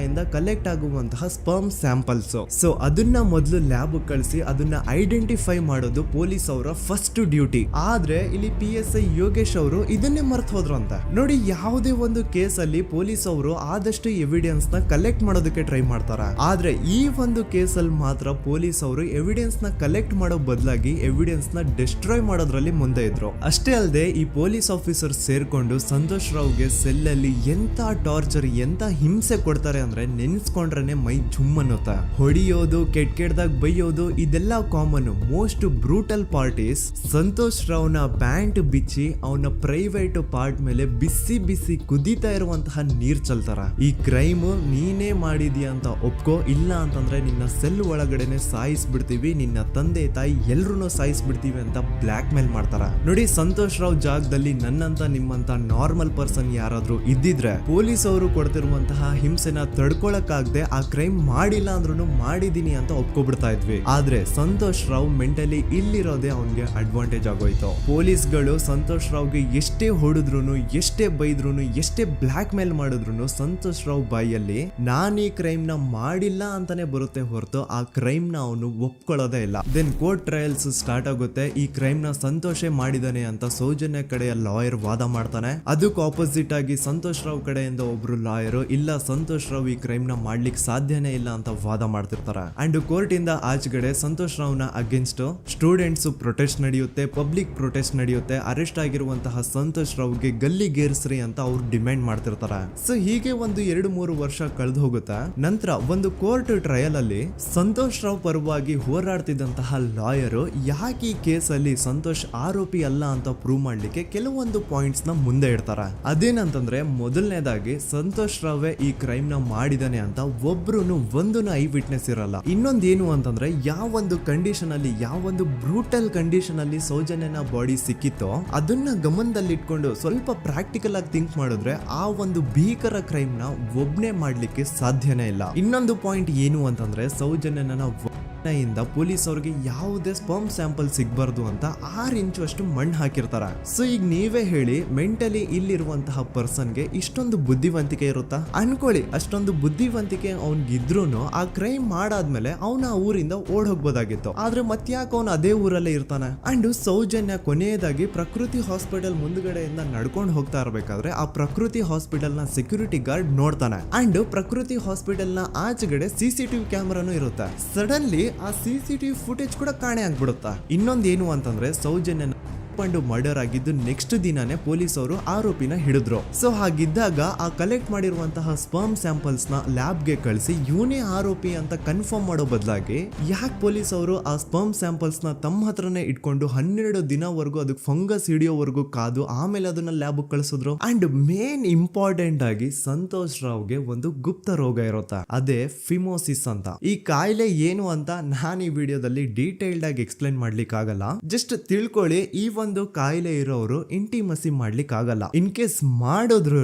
ಇಂದ ಕಲೆಕ್ಟ್ ಆಗುವಂತಹ ಸ್ಪರ್ಮ್ ಸ್ಯಾಂಪಲ್ಸ್. ಸೊ ಅದನ್ನ ಮೊದಲು ಲ್ಯಾಬ್ ಕಳಿಸಿ ಅದನ್ನ ಐಡೆಂಟಿಫೈ ಮಾಡೋದು ಪೊಲೀಸ್ ಅವರ ಫಸ್ಟ್ ಡ್ಯೂಟಿ. ಆದ್ರೆ ಇಲ್ಲಿ PSI ಯೋಗೇಶ್ ಅವರು ಇದನ್ನೇ ಮರ್ತು ಹೋದ್ರು ಅಂತ ನೋಡಿ. ಯಾವುದೇ ಒಂದು ಕೇಸ್ ಅಲ್ಲಿ ಪೊಲೀಸ್ ಅವರು ಆದಷ್ಟು ಎವಿಡೆನ್ಸ್ ನ ಕಲೆಕ್ಟ್ ಮಾಡೋದಕ್ಕೆ ಟ್ರೈ ಮಾಡ್ತಾರೆ. ಆದ್ರೆ ಈ ಒಂದು ಕೇಸ್ ಅಲ್ಲಿ ಮಾತ್ರ ಪೊಲೀಸ್ ಅವರು ಎವಿಡೆನ್ಸ್ ನ ಕಲೆಕ್ಟ್ ಮಾಡೋ ಬದಲಾಗಿ ಎವಿಡೆನ್ಸ್ ನ ಡಿಸ್ಟ್ರಾಯ್ ಮಾಡೋದ್ರಲ್ಲಿ ಮುಂದೆ ಇದ್ರು. ಅಷ್ಟೇ ಅಲ್ಲದೆ ಈ ಪೊಲೀಸ್ ಆಫೀಸರ್ ಸೇರ್ಕೊಂಡು ಸಂತೋಷ್ ರಾವ್ಗೆ ಸೆಲ್ ಅಲ್ಲಿ ಎಂತ ಟಾರ್ಚರ್, ಎಂತ ಹಿಂಸೆ ಕೊಡ್ತಾರೆ ಅಂದ್ರೆ ನೆನ್ಸ್ಕೊಂಡ್ರೆ ಮೈ ಜುಮ್ ಅನ್ನುತ್ತ. ಹೊಡಿಯೋದು, ಕೆಟ್ಟದಾಗ ಬೈಯೋದು, ಇದೆಲ್ಲ common. Most brutal part is Santosh ರಾವ್ನ ಪ್ಯಾಂಟ್ ಬಿಚ್ಚಿ ಅವನ ಪ್ರೈವೇಟ್ ಪಾರ್ಟ್ ಮೇಲೆ ಬಿಸಿ ಬಿಸಿ ಕುದೀತಾ ಇರುವಂತಹ ನೀರ್ ಚಲ್ತಾರ. ಈ ಕ್ರೈಮ್ ನೀನೇ ಮಾಡಿದ್ಯಾ ಅಂತ ಒಪ್ಕೋ, ಇಲ್ಲ ಅಂತಂದ್ರೆ ನಿನ್ನ ಸೆಲ್ ಒಳಗಡೆನೆ ಸಾಯಿಸ್ಬಿಡ್ತೀವಿ, ನಿನ್ನ ತಂದೆ ತಾಯಿ ಎಲ್ರು ಸಾಯಿಸ್ಬಿಡ್ತೀವಿ ಅಂತ ಬ್ಲಾಕ್ ಮೇಲ್ ಮಾಡ್ತಾರ. ನೋಡಿ, ಸಂತೋಷ್ ರಾವ್ ಜಾಗದಲ್ಲಿ ನನ್ನಂತ ನಿಮ್ಮಂತ ನಾರ್ಮಲ್ ಪರ್ಸನ್ ಯಾರಾದ್ರೂ ಇದ್ದಿದ್ರೆ ಪೊಲೀಸ್ ಅವರು ಕೊಡ್ತಿರುವಂತಹ ಹಿಂಸೆನ ತಡ್ಕೊಳಕ್ಕಾಗದೆ ಆ ಕ್ರೈಮ್ ಮಾಡಿಲ್ಲ ಅಂದ್ರೂ ಮಾಡಿದೀನಿ ಅಂತ ಒಪ್ಕೊಬಿಡ್ತಾ ಇದ್ವಿ. ಆದ್ರೆ ಸಂತೋಷ್ ರಾವ್ ಮೆಂಟಲಿ ಇಲ್ಲಿರೋದೇ ಅವನ್ಗೆ ಅಡ್ವಾಂಟೇಜ್ ಆಗೋಯ್ತು. ಪೊಲೀಸ್ಗಳು ಸಂತೋಷ್ ರಾವ್ಗೆ ಎಷ್ಟೇ ಹೊಡೆದ್ರು, ಎಷ್ಟೇ ಬೈದ್ರು, ಎಷ್ಟೇ ಬ್ಲಾಕ್ ಮೇಲ್ ಮಾಡಿದ್ರು ಸಂತೋಷ್ ರಾವ್ ಬಾಯಲ್ಲಿ ನಾನ್ ಈ ಕ್ರೈಮ್ ನ ಮಾಡಿಲ್ಲ ಅಂತಾನೆ ಬರುತ್ತೆ ಹೊರತು ಆ ಕ್ರೈಮ್ ನ ಅವನು ಒಪ್ಕೊಳ್ಳೋದೇ ಇಲ್ಲ. ದೆನ್ ಕೋರ್ಟ್ ಟ್ರಯಲ್ಸ್ ಸ್ಟಾರ್ಟ್ ಆಗುತ್ತೆ. ಈ ಕ್ರೈಮ್ ನ ಸಂತೋಷೇ ಮಾಡಿದಾನೆ ಅಂತ ಸೌಜನ್ಯ ಕಡೆಯ ಲಾಯರ್ ವಾದ ಮಾಡ್ತಾನೆ. ಅದಕ್ಕೆ ಆಪೋಸಿಟ್ ಆಗಿ ಸಂತೋಷ್ ರಾವ್ ಕಡೆಯಿಂದ ಒಬ್ರು ಲಾಯರ್ ಇಲ್ಲ, ಸಂತೋಷ್ ರಾವ್ ಈ ಕ್ರೈಮ್ ನ ಮಾಡ್ಲಿಕ್ಕೆ ಸಾಧ್ಯನೇ ಇಲ್ಲ ಅಂತ ವಾದ ಮಾಡ್ತಿರ್ತಾರೆ. ಅಂಡ್ ಕೋರ್ಟ್ ಇಂದ ಆಚೆಗಡೆ ಸಂತೋಷ್ ರಾವ್ ನ ಅಗೇನ್ಸ್ಟ್ ಸ್ಟೂಡೆಂಟ್ಸ್ ಪ್ರೊಟೆಸ್ಟ್ ನಡೆಯುತ್ತೆ, ಪಬ್ಲಿಕ್ ಪ್ರೊಟೆಸ್ಟ್ ನಡೆಯುತ್ತೆ. ಅರೆಸ್ಟ್ ಆಗಿರುವಂತಹ ಸಂತೋಷ್ ರಾವ್ಗೆ ಗಲ್ಲಿಗೇರಿಸ್ರಿ ಅಂತ ಅವ್ರು ಡಿಮ್ಯಾಂಡ್ ಮಾಡ್ತಿರ್ತಾರೆ. ಸೊ ಹೀಗೆ ಒಂದು 2-3 ವರ್ಷ ಕಳೆದು ಹೋಗುತ್ತೆ. ನಂತರ ಒಂದು ಕೋರ್ಟ್ ಟ್ರಯಲ್ ಅಲ್ಲಿ ಸಂತೋಷ್ ರಾವ್ ಪರವಾಗಿ ಹೋರಾಡ್ತಿದ್ದಂತಹ ಲಾಯರ್ ಯಾಕೆ ಈ ಕೇಸ್ ಅಲ್ಲಿ ಸಂತೋಷ್ ಆರೋಪಿ ಅಲ್ಲ ಅಂತ ಪ್ರೂವ್ ಮಾಡ್ಲಿಕ್ಕೆ ಕೆಲವೊಂದು ಪಾಯಿಂಟ್ಸ್ ನ ಮುಂದೆ ಇಡ್ತಾರೆ. ಅದೇನಂತಂದ್ರೆ, ಮೊದಲನೇದಾಗಿ ಸಂತೋಷ್ ರಾವ್ ಈ ಕ್ರೈಮ್ ನ ಮಾಡಿದಾನೆ ಅಂತ ಒಬ್ರು ಒಂದು ಐ ವಿಟ್ನೆಸ್ ಇರಲ್ಲ. ಇನ್ನೊಂದೇನು ಅಂತಂದ್ರೆ, ಯಾವೊಂದು ಕಂಡೀಷನ್ ಅಲ್ಲಿ, ಯಾವೊಂದು ಬ್ರೂಟಲ್ ಕಂಡೀಷನ್ ಅಲ್ಲಿ ಸೌಜನ್ಯನ ಬಾಡಿ ಸಿಕ್ಕಿತ್ತೋ ಅದನ್ನ ಗಮನದಲ್ಲಿಟ್ಕೊಂಡು ಸ್ವಲ್ಪ ಪ್ರಾಕ್ಟಿಕಲ್ ಆಗಿ ಥಿಂಕ್ ಮಾಡಿದ್ರೆ ಆ ಒಂದು ಭೀಕರ ಕ್ರೈಮ್ ನ ಒಬ್ನೇ ಮಾಡ್ಲಿಕ್ಕೆ ಸಾಧ್ಯನೇ ಇಲ್ಲ. ಇನ್ನೊಂದು ಪಾಯಿಂಟ್ ಏನು ಅಂತಂದ್ರೆ, ಸೌಜನ್ಯನ ಇಂದ ಪೊಲೀಸ್ ಅವ್ರಿಗೆ ಯಾವುದೇ ಸ್ಪರ್ಮ್ ಸ್ಯಾಂಪಲ್ ಸಿಗ್ಬಾರ್ದು ಅಂತ 6 ಇಂಚು ಅಷ್ಟು ಮಣ್ಣು ಹಾಕಿರ್ತಾರ. ಸೊ ಈಗ ನೀವೇ ಹೇಳಿ, ಮೆಂಟಲಿ ಇಲ್ಲಿರುವಂತಹ ಪರ್ಸನ್ಗೆ ಇಷ್ಟೊಂದು ಬುದ್ಧಿವಂತಿಕೆ ಇರುತ್ತಾ ಅನ್ಕೊಳ್ಳಿ. ಅಷ್ಟೊಂದು ಬುದ್ಧಿವಂತಿಕೆ ಅವ್ನಿಗಿದ್ರೂ ಆ ಕ್ರೈಮ್ ಮಾಡಾದ್ಮೇಲೆ ಅವನ ಊರಿಂದ ಓಡ್ ಹೋಗ್ಬೋದಾಗಿತ್ತು. ಆದ್ರೆ ಮತ್ತ್ಯಾಕೆ ಅವನು ಅದೇ ಊರಲ್ಲೇ ಇರ್ತಾನೆ. ಅಂಡ್ ಸೌಜನ್ಯ ಕೊನೆಯದಾಗಿ ಪ್ರಕೃತಿ ಹಾಸ್ಪಿಟಲ್ ಮುಂದ್ಗಡೆಯಿಂದ ನಡ್ಕೊಂಡು ಹೋಗ್ತಾ ಇರ್ಬೇಕಾದ್ರೆ ಆ ಪ್ರಕೃತಿ ಹಾಸ್ಪಿಟಲ್ ನ ಸೆಕ್ಯೂರಿಟಿ ಗಾರ್ಡ್ ನೋಡ್ತಾನೆ. ಅಂಡ್ ಪ್ರಕೃತಿ ಹಾಸ್ಪಿಟಲ್ ನ ಆಚೆಗಡೆ CCTV ಕ್ಯಾಮರಾನು ಇರುತ್ತೆ. ಸಡನ್ಲಿ ಆ CCTV ಫುಟೇಜ್ ಕೂಡ ಕಾಣೆ ಆಗ್ಬಿಡುತ್ತಾ. ಇನ್ನೊಂದೇನು ಅಂತಂದ್ರೆ, ಸೌಜನ್ಯನ ಮರ್ಡರ್ ಆಗಿದ್ದು ನೆಕ್ಸ್ಟ್ ದಿನಾನೇ ಪೊಲೀಸ್ ಅವರು ಆರೋಪಿನ ಹಿಡಿದ್ರು. ಸೊ ಹಾಗಿದ್ದಾಗ ಆ ಕಲೆಕ್ಟ್ ಮಾಡಿರುವಂತಹ ಸ್ಪರ್ಮ್ ಸ್ಯಾಂಪಲ್ಸ್ ನ ಲ್ಯಾಬ್ ಗೆ ಕಳಿಸಿ ಇವನೇ ಆರೋಪಿ ಅಂತ ಕನ್ಫರ್ಮ್ ಮಾಡೋ ಬದಲಾಗಿ ಯಾಕೆ ಪೊಲೀಸ್ ಅವರು ಆ ಸ್ಪರ್ಮ್ ಸ್ಯಾಂಪಲ್ಸ್ ನ ತಮ್ಮ ಹತ್ರನೇ ಇಟ್ಕೊಂಡು 12 ದಿನವರೆಗೂ ಅದಕ್ಕೆ ಫಂಗಸ್ ಹಿಡಿಯೋವರೆಗೂ ಕಾದು ಆಮೇಲೆ ಅದನ್ನ ಲ್ಯಾಬ್ ಕಳಿಸಿದ್ರು. ಅಂಡ್ ಮೇನ್ ಇಂಪಾರ್ಟೆಂಟ್ ಆಗಿ ಸಂತೋಷ್ ರಾವ್ಗೆ ಒಂದು ಗುಪ್ತ ರೋಗ ಇರುತ್ತೆ, ಅದೇ ಫಿಮೋಸಿಸ್ ಅಂತ. ಈ ಕಾಯಿಲೆ ಏನು ಅಂತ ನಾನು ಈ ವಿಡಿಯೋದಲ್ಲಿ ಡೀಟೇಲ್ಡ್ ಆಗಿ ಎಕ್ಸ್ಪ್ಲೈನ್ ಮಾಡ್ಲಿಕ್ಕೆ ಆಗಲ್ಲ. ಜಸ್ಟ್ ತಿಳ್ಕೊಳ್ಳಿ, ಈ ಒಂದು ಕಾಯಿಲೆ ಇರೋರು ಇಂಟಿಮಸಿ ಮಾಡ್ಲಿಕ್ಕೆ ಆಗಲ್ಲ. ಇನ್ ಕೇಸ್ ಮಾಡಿದ್ರು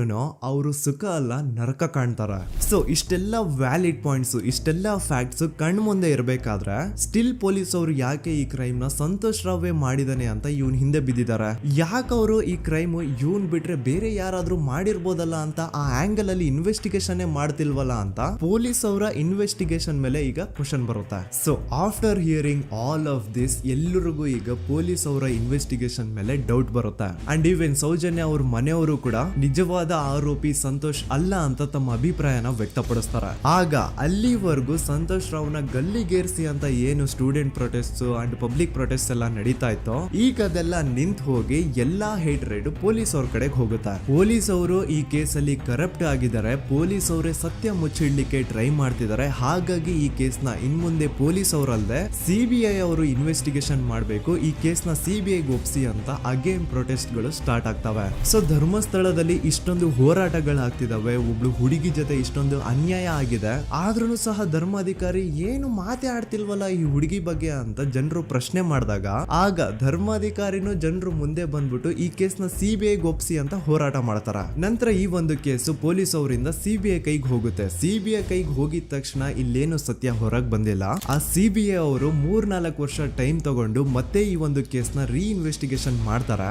ಅವರು ಸುಖ ಅಲ್ಲ ನರಕ ಕಾಣ್ತಾರ. ಸೊ ಇಷ್ಟೆಲ್ಲ ವ್ಯಾಲಿಡ್ ಪಾಯಿಂಟ್ಸ್, ಇಷ್ಟೆಲ್ಲ ಫ್ಯಾಕ್ಟ್ಸ್ ಕಣ್ ಮುಂದೆ ಇರಬೇಕಾದ್ರೆ ಸ್ಟಿಲ್ ಪೊಲೀಸ್ ಅವರು ಯಾಕೆ ಈ ಕ್ರೈಮ್ ನ ಸಂತೋಷ್ ರಾವೇ ಮಾಡಿದಾನೆ ಅಂತ ಇವನ್ ಹಿಂದೆ ಬಿದ್ದಿದ್ದಾರೆ. ಯಾಕೆ ಅವರು ಈ ಕ್ರೈಮ್ ಇವನ್ ಬಿಟ್ರೆ ಬೇರೆ ಯಾರಾದ್ರೂ ಮಾಡಿರ್ಬೋದಲ್ಲ ಅಂತ ಆ ಆಂಗಲ್ ಅಲ್ಲಿ ಇನ್ವೆಸ್ಟಿಗೇಷನ್ ಮಾಡ್ತಿಲ್ವಲ್ಲ ಅಂತ ಪೊಲೀಸ್ ಅವರ ಇನ್ವೆಸ್ಟಿಗೇಷನ್ ಮೇಲೆ ಈಗ ಕ್ವಶನ್ ಬರುತ್ತೆ. So after hearing all of this, ಎಲ್ಲರಿಗೂ ಈಗ ಪೊಲೀಸ್ ಅವರ ಇನ್ವೆಸ್ಟಿಗೇಷನ್ ಇನ್ವೆಸ್ಟಿಗೇಷನ್ ಮೇಲೆ ಡೌಟ್ ಬರುತ್ತೆ. ಅಂಡ್ ಈವನ್ ಸೌಜನ್ಯ ಅವ್ರ ಮನೆಯವರು ಕೂಡ ನಿಜವಾದ ಆರೋಪಿ ಸಂತೋಷ್ ಅಲ್ಲ ಅಂತ ತಮ್ಮ ಅಭಿಪ್ರಾಯನ ವ್ಯಕ್ತಪಡಿಸ್ತಾರೆ. ಆಗ ಅಲ್ಲಿವರೆಗೂ ಸಂತೋಷ್ ರಾವ್ನ ಗಲ್ಲಿಗೇರಿಸಿ ಅಂತ ಏನು student protest and public protest ಎಲ್ಲ ನಡೀತಾ ಇತ್ತು, ಈಗ ಅದೆಲ್ಲ ನಿಂತು ಹೋಗಿ ಎಲ್ಲಾ ಹೇಟ್ ರೈಡ್ ಪೊಲೀಸ್ ಅವ್ರ ಕಡೆಗೆ ಹೋಗುತ್ತೆ. ಪೊಲೀಸ್ ಅವರು ಈ ಕೇಸಲ್ಲಿ ಕರಪ್ಟ್ ಆಗಿದ್ದಾರೆ, ಪೊಲೀಸ್ ಅವರೇ ಸತ್ಯ ಮುಚ್ಚಿಡ್ಲಿಕ್ಕೆ ಟ್ರೈ ಮಾಡ್ತಿದ್ದಾರೆ. ಹಾಗಾಗಿ ಈ ಕೇಸ್ನ ಇನ್ಮುಂದೆ ಪೊಲೀಸ್ ಅವರಲ್ಲದೆ ಸಿಬಿಐ ಅವರು ಇನ್ವೆಸ್ಟಿಗೇಷನ್ ಮಾಡಬೇಕು, ಈ ಕೇಸ್ನ ಸಿಬಿಐ ಒಪ್ಸಿ ಅಂತ ಅಗೇನ್ ಪ್ರೊಟೆಸ್ಟ್ ಗಳು ಸ್ಟಾರ್ಟ್ ಆಗ್ತವೆ. ಸೊ ಧರ್ಮಸ್ಥಳದಲ್ಲಿ ಇಷ್ಟೊಂದು ಹೋರಾಟಗಳಾಗ್ತಿದಾವೆ, ಒಬ್ಳು ಹುಡುಗಿ ಜೊತೆ ಇಷ್ಟೊಂದು ಅನ್ಯಾಯ ಆಗಿದೆ, ಆದ್ರೂ ಸಹ ಧರ್ಮಾಧಿಕಾರಿ ಏನು ಮಾತೇ ಆಡ್ತಿಲ್ವಲ್ಲ ಈ ಹುಡುಗಿ ಬಗ್ಗೆ ಅಂತ ಜನರು ಪ್ರಶ್ನೆ ಮಾಡಿದಾಗ ಆಗ ಧರ್ಮಾಧಿಕಾರಿನೂ ಜನರು ಮುಂದೆ ಬಂದ್ಬಿಟ್ಟು ಈ ಕೇಸ್ನ ಸಿಬಿಐ ಒಪ್ಸಿ ಅಂತ ಹೋರಾಟ ಮಾಡ್ತಾರ. ನಂತರ ಈ ಒಂದು ಕೇಸು ಪೊಲೀಸ್ ಅವರಿಂದ ಸಿಬಿಐ ಕೈಗೆ ಹೋಗುತ್ತೆ. ಸಿಬಿಐ ಕೈಗೆ ಹೋಗಿದ ತಕ್ಷಣ ಇಲ್ಲೇನು ಸತ್ಯ ಹೊರಗೆ ಬಂದಿಲ್ಲ. ಆ ಸಿಬಿಐ ಅವರು 3-4 ವರ್ಷ ಟೈಮ್ ತಗೊಂಡು ಮತ್ತೆ ಈ ಒಂದು ಕೇಸ್ನ ರೀ ಇನ್ವೆಸ್ಟಿಗೇಷನ್ ಮಾಡ್ತಾರ.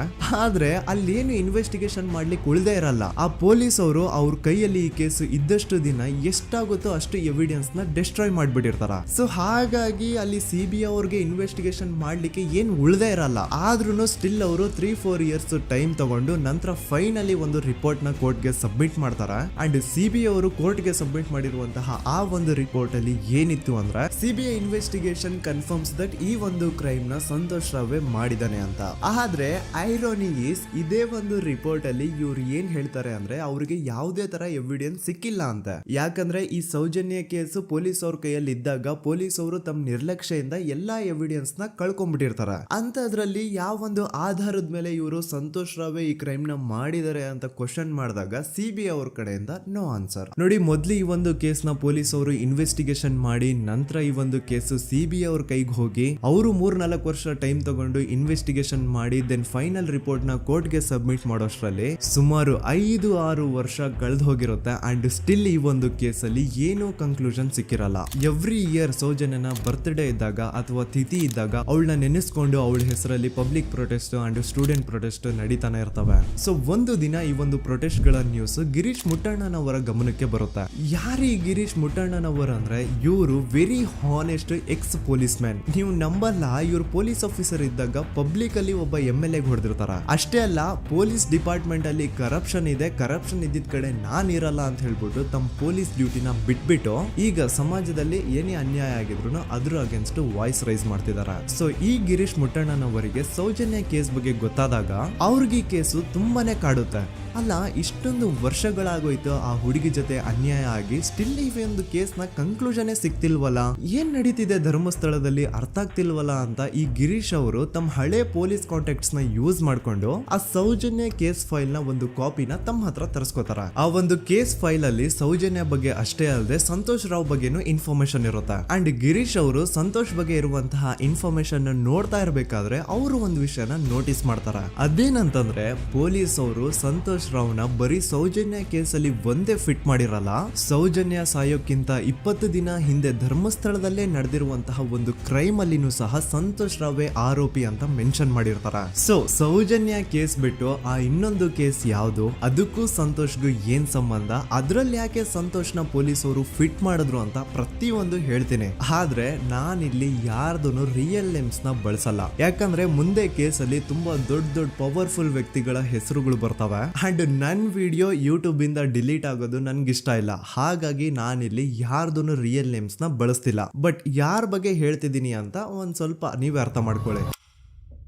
ಆದ್ರೆ ಅಲ್ಲೇನು ಇನ್ವೆಸ್ಟಿಗೇಷನ್ ಮಾಡ್ಲಿಕ್ಕೆ ಉಳ್ದೇ ಇರಲ್ಲ. ಆ ಪೊಲೀಸ್ ಅವರು ಅವ್ರ ಕೈಯಲ್ಲಿ ಈ ಕೇಸು ಇದ್ದಷ್ಟು ದಿನ ಎಷ್ಟಾಗುತ್ತೋ ಅಷ್ಟು ಎವಿಡೆನ್ಸ್ ನ ಡಿಸ್ಟ್ರಾಯ್ ಮಾಡ್ಬಿಟ್ಟಿರ್ತಾರ. ಸೊ ಹಾಗಾಗಿ ಅಲ್ಲಿ ಸಿಬಿಐ ಅವ್ರಿಗೆ ಇನ್ವೆಸ್ಟಿಗೇಷನ್ ಮಾಡ್ಲಿಕ್ಕೆ ಏನ್ ಉಳ್ದೇ ಇರಲ್ಲ. ಆದ್ರೂ ಸ್ಟಿಲ್ ಅವರು 3-4 ಇಯರ್ಸ್ ಟೈಮ್ ತಗೊಂಡು ನಂತರ ಫೈನಲಿ ಒಂದು ರಿಪೋರ್ಟ್ ನ ಕೋರ್ಟ್ ಗೆ ಸಬ್ಮಿಟ್ ಮಾಡ್ತಾರ. ಅಂಡ್ ಸಿಬಿಐ ಅವರು ಕೋರ್ಟ್ ಗೆ ಸಬ್ಮಿಟ್ ಮಾಡಿರುವಂತಹ ಆ ಒಂದು ರಿಪೋರ್ಟ್ ಅಲ್ಲಿ ಏನಿತ್ತು ಅಂದ್ರೆ ಸಿಬಿಐ ಇನ್ವೆಸ್ಟಿಗೇಷನ್ ಕನ್ಫರ್ಮ್ಸ್ ದಟ್ ಈ ಒಂದು ಕ್ರೈಮ್ ನ ಸಂತೋಷ್ ರಾವ್ ಮಾಡಿದಾನೆ ಅಂತ. ಆದ್ರೆ ಐರೋನಿ ಈಸ್ ಇದೇ ಒಂದು ರಿಪೋರ್ಟ್ ಅಲ್ಲಿ ಇವ್ರು ಏನ್ ಹೇಳ್ತಾರೆ ಅಂದ್ರೆ ಅವ್ರಿಗೆ ಯಾವುದೇ ತರ ಎವಿಡೆನ್ಸ್ ಸಿಕ್ಕಿಲ್ಲ ಅಂತ. ಯಾಕಂದ್ರೆ ಈ ಸೌಜನ್ಯ ಕೇಸು ಪೊಲೀಸ್ ಅವ್ರ ಕೈಯಲ್ಲಿ ಇದ್ದಾಗ ಪೊಲೀಸ್ ಅವರು ತಮ್ಮ ನಿರ್ಲಕ್ಷ್ಯದಿಂದ ಎಲ್ಲಾ ಎವಿಡೆನ್ಸ್ ನ ಕಳ್ಕೊಂಡ್ಬಿಟ್ಟಿರ್ತಾರ. ಅಂತದ್ರಲ್ಲಿ ಯಾವ ಒಂದು ಆಧಾರದ ಮೇಲೆ ಇವರು ಸಂತೋಷ್ ರಾವ್ ಈ ಕ್ರೈಮ್ ನ ಮಾಡಿದ್ದಾರೆ ಅಂತ ಕ್ವಶನ್ ಮಾಡಿದಾಗ ಸಿಬಿಐ ಅವ್ರ ಕಡೆಯಿಂದ ನೋ ಆನ್ಸರ್. ನೋಡಿ, ಮೊದ್ಲು ಈ ಒಂದು ಕೇಸ್ ನ ಪೊಲೀಸ್ ಅವರು ಇನ್ವೆಸ್ಟಿಗೇಷನ್ ಮಾಡಿ ನಂತರ ಈ ಒಂದು ಕೇಸು ಸಿಬಿಐ ಅವ್ರ ಕೈಗೆ ಹೋಗಿ ಅವರು 3-4 ವರ್ಷ ಟೈಮ್ ತಗೊಂಡು ಇನ್ವೆಸ್ಟಿಗೇಷನ್ ಮಾಡಿ ದೆನ್ ಫೈನಲ್ ರಿಪೋರ್ಟ್ ನ ಕೋರ್ಟ್ ಗೆ ಸಬ್ಮಿಟ್ ಮಾಡೋಷ್ಟ್ರಲ್ಲಿ ಸುಮಾರು 5-6 ವರ್ಷ ಕಳೆದು ಹೋಗಿರುತ್ತೆ. ಅಂಡ್ ಸ್ಟಿಲ್ ಈ ಒಂದು ಕೇಸಲ್ಲಿ ಏನೂ ಕನ್ಕ್ಲೂಷನ್ ಸಿಕ್ಕಿರಲ್ಲ. ಎವ್ರಿ ಇಯರ್ ಸೌಜನ್ಯನ ಬರ್ತ್ಡೇ ಇದ್ದಾಗ ಅಥವಾ ತಿಥಿ ಇದ್ದಾಗ ಅವಳನ್ನ ನೆನೆಸ್ಕೊಂಡು ಅವಳ ಹೆಸರಲ್ಲಿ public protest and student protest ನಡೀತಾನೆ ಇರ್ತವೆ. ಸೊ ಒಂದು ದಿನ ಈ ಒಂದು ಪ್ರೊಟೆಸ್ಟ್ ಗಳ ನ್ಯೂಸ್ ಗಿರೀಶ್ ಮುಟ್ಟಣ್ಣನವರ ಗಮನಕ್ಕೆ ಬರುತ್ತೆ. ಯಾರು ಈ ಗಿರೀಶ್ ಮುಟ್ಟಣ್ಣನವರ ಅಂದ್ರೆ ಇವರು very honest X police man. ನೀವು ನಂಬಲ್ಲ, ಇವ್ರು ಪೊಲೀಸ್ ಆಫೀಸರ್ ಇದ್ದಾಗ ಪಬ್ಲಿಕ್ ಅಲ್ಲಿ ಒಬ್ಬ MLA ಹೊಡೆದಿರ್ತಾರ. ಅಷ್ಟೇ ಅಲ್ಲ, ಪೊಲೀಸ್ ಡಿಪಾರ್ಟ್ಮೆಂಟ್ ಅಲ್ಲಿ ಕರಪ್ಷನ್ ಇದೆ, ಕರಪ್ಷನ್ ಇದ್ದಿದ್ ಕಡೆ ನಾನ್ ಇರಲ್ಲ ಅಂತ ಹೇಳ್ಬಿಟ್ಟು ತಮ್ಮ ಪೊಲೀಸ್ ಡ್ಯೂಟಿನ ಬಿಟ್ಬಿಟ್ಟು ಈಗ ಸಮಾಜದಲ್ಲಿ ಏನೇ ಅನ್ಯಾಯ ಆಗಿದ್ರು ಅದ್ರ ಅಗೇನ್ಸ್ಟ್ ವಾಯ್ಸ್ ರೈಸ್ ಮಾಡ್ತಿದಾರ. ಸೊ ಈ ಗಿರೀಶ್ ಮುಟ್ಟಣ್ಣನವರಿಗೆ ಸೌಜನ್ಯ ಕೇಸ್ ಬಗ್ಗೆ ಗೊತ್ತಾದಾಗ ಅವ್ರಿಗೆ ಈ ಕೇಸು ತುಂಬಾನೇ ಕಾಡುತ್ತೆ. ಅಲ್ಲ, ಇಷ್ಟೊಂದು ವರ್ಷಗಳಾಗೋಯ್ತು ಆ ಹುಡುಗಿ ಜೊತೆ ಅನ್ಯಾಯ ಆಗಿ, ಸ್ಟಿಲ್ ಈ ಒಂದು ಕೇಸ್ ನ ಕನ್ಕ್ಲೂಷನ್ ಸಿಕ್ತಿಲ್ವಲ್ಲ, ಏನ್ ನಡೀತಿದೆ ಧರ್ಮಸ್ಥಳದಲ್ಲಿ ಅರ್ಥ ಆಗ್ತಿಲ್ವಲ್ಲ ಅಂತ ಈ ಗಿರೀಶ್ ಅವರು ತಮ್ಮ ಹಳೆ ಪೊಲೀಸ್ ಕಾಂಟ್ಯಾಕ್ಟ್ಸ್ ನ ಯೂಸ್ ಮಾಡ್ಕೊಂಡು ಆ ಸೌಜನ್ಯ ಕೇಸ್ ಫೈಲ್ ನ ಒಂದು ಕಾಪಿನ ತಮ್ಮ ಹತ್ರ ತರಿಸ್ಕೋತಾರ. ಆ ಒಂದು ಕೇಸ್ ಫೈಲ್ ಅಲ್ಲಿ ಸೌಜನ್ಯ ಬಗ್ಗೆ ಅಷ್ಟೇ ಅಲ್ಲದೆ ಸಂತೋಷ್ ರಾವ್ ಬಗ್ಗೆನೂ ಇನ್ಫಾರ್ಮೇಶನ್ ಇರುತ್ತೆ. ಅಂಡ್ ಗಿರೀಶ್ ಅವರು ಸಂತೋಷ್ ಬಗ್ಗೆ ಇರುವಂತಹ ಇನ್ಫಾರ್ಮೇಶನ್ ನೋಡ್ತಾ ಇರ್ಬೇಕಾದ್ರೆ ಅವರು ಒಂದು ವಿಷಯನ ನೋಟಿಸ್ ಮಾಡ್ತಾರ. ಅದೇನಂತಂದ್ರೆ ಪೊಲೀಸ್ ಅವರು ಸಂತೋಷ್ ರಾವ್ನ ಬರೀ ಸೌಜನ್ಯ ಕೇಸಲ್ಲಿ ಒಂದೇ ಫಿಟ್ ಮಾಡಿರಲ್ಲ, ಸೌಜನ್ಯ ಸಾಯೋಕ್ಕಿಂತ 20 ದಿನ ಹಿಂದೆ ಧರ್ಮಸ್ಥಳದಲ್ಲೇ ನಡೆದಿರುವಂತಹ ಒಂದು ಕ್ರೈಮ್ ಅಲ್ಲಿನೂ ಸಹ ಸಂತೋಷ್ ರಾವ್ ಆರೋಪಿ ಅಂತ ಮೆನ್ಷನ್ ಮಾಡಿರ್ತಾರ. ಸೊ ಸೌಜನ್ಯ ಕೇಸ್ ಬಿಟ್ಟು ಆ ಇನ್ನೊಂದು ಕೇಸ್ ಯಾವುದು, ಅದಕ್ಕೂ ಸಂತೋಷ್ಗೂ ಏನ್ ಸಂಬಂಧ, ಅದ್ರಲ್ಲಿ ಯಾಕೆ ಸಂತೋಷ್ನ ಪೊಲೀಸ್ ಅವರು ಫಿಟ್ ಮಾಡಿದ್ರು ಅಂತ ಪ್ರತಿಯೊಂದು ಹೇಳ್ತೀನಿ. ಆದ್ರೆ ನಾನಿಲ್ಲಿ ಯಾರ್ದು ರಿಯಲ್ ನೇಮ್ಸ್ ನ ಬಳಸಲ್ಲ. ಯಾಕಂದ್ರೆ ಮುಂದೆ ಕೇಸಲ್ಲಿ ತುಂಬಾ ದೊಡ್ಡ ಪವರ್ಫುಲ್ ವ್ಯಕ್ತಿಗಳ ಹೆಸರುಗಳು ಬರ್ತವೆ. ಅಂಡ್ ನನ್ ವಿಡಿಯೋ ಯೂಟ್ಯೂಬ್ ಇಂದ ಡಿಲೀಟ್ ಆಗೋದು ನನ್ಗೆ ಇಷ್ಟ ಇಲ್ಲ. ಹಾಗಾಗಿ ನಾನಿಲ್ಲಿ ಯಾರ್ದು ರಿಯಲ್ ನೇಮ್ಸ್ ನ ಬಳಸ್ತಿಲ್ಲ. ಬಟ್ ಯಾರ ಬಗ್ಗೆ ಹೇಳ್ತಿದ್ದೀನಿ ಅಂತ ಒಂದ್ ಸ್ವಲ್ಪ ನೀವೇ ಅರ್ಥ ಮಾಡ್ಕೊಳ್ಳಿ.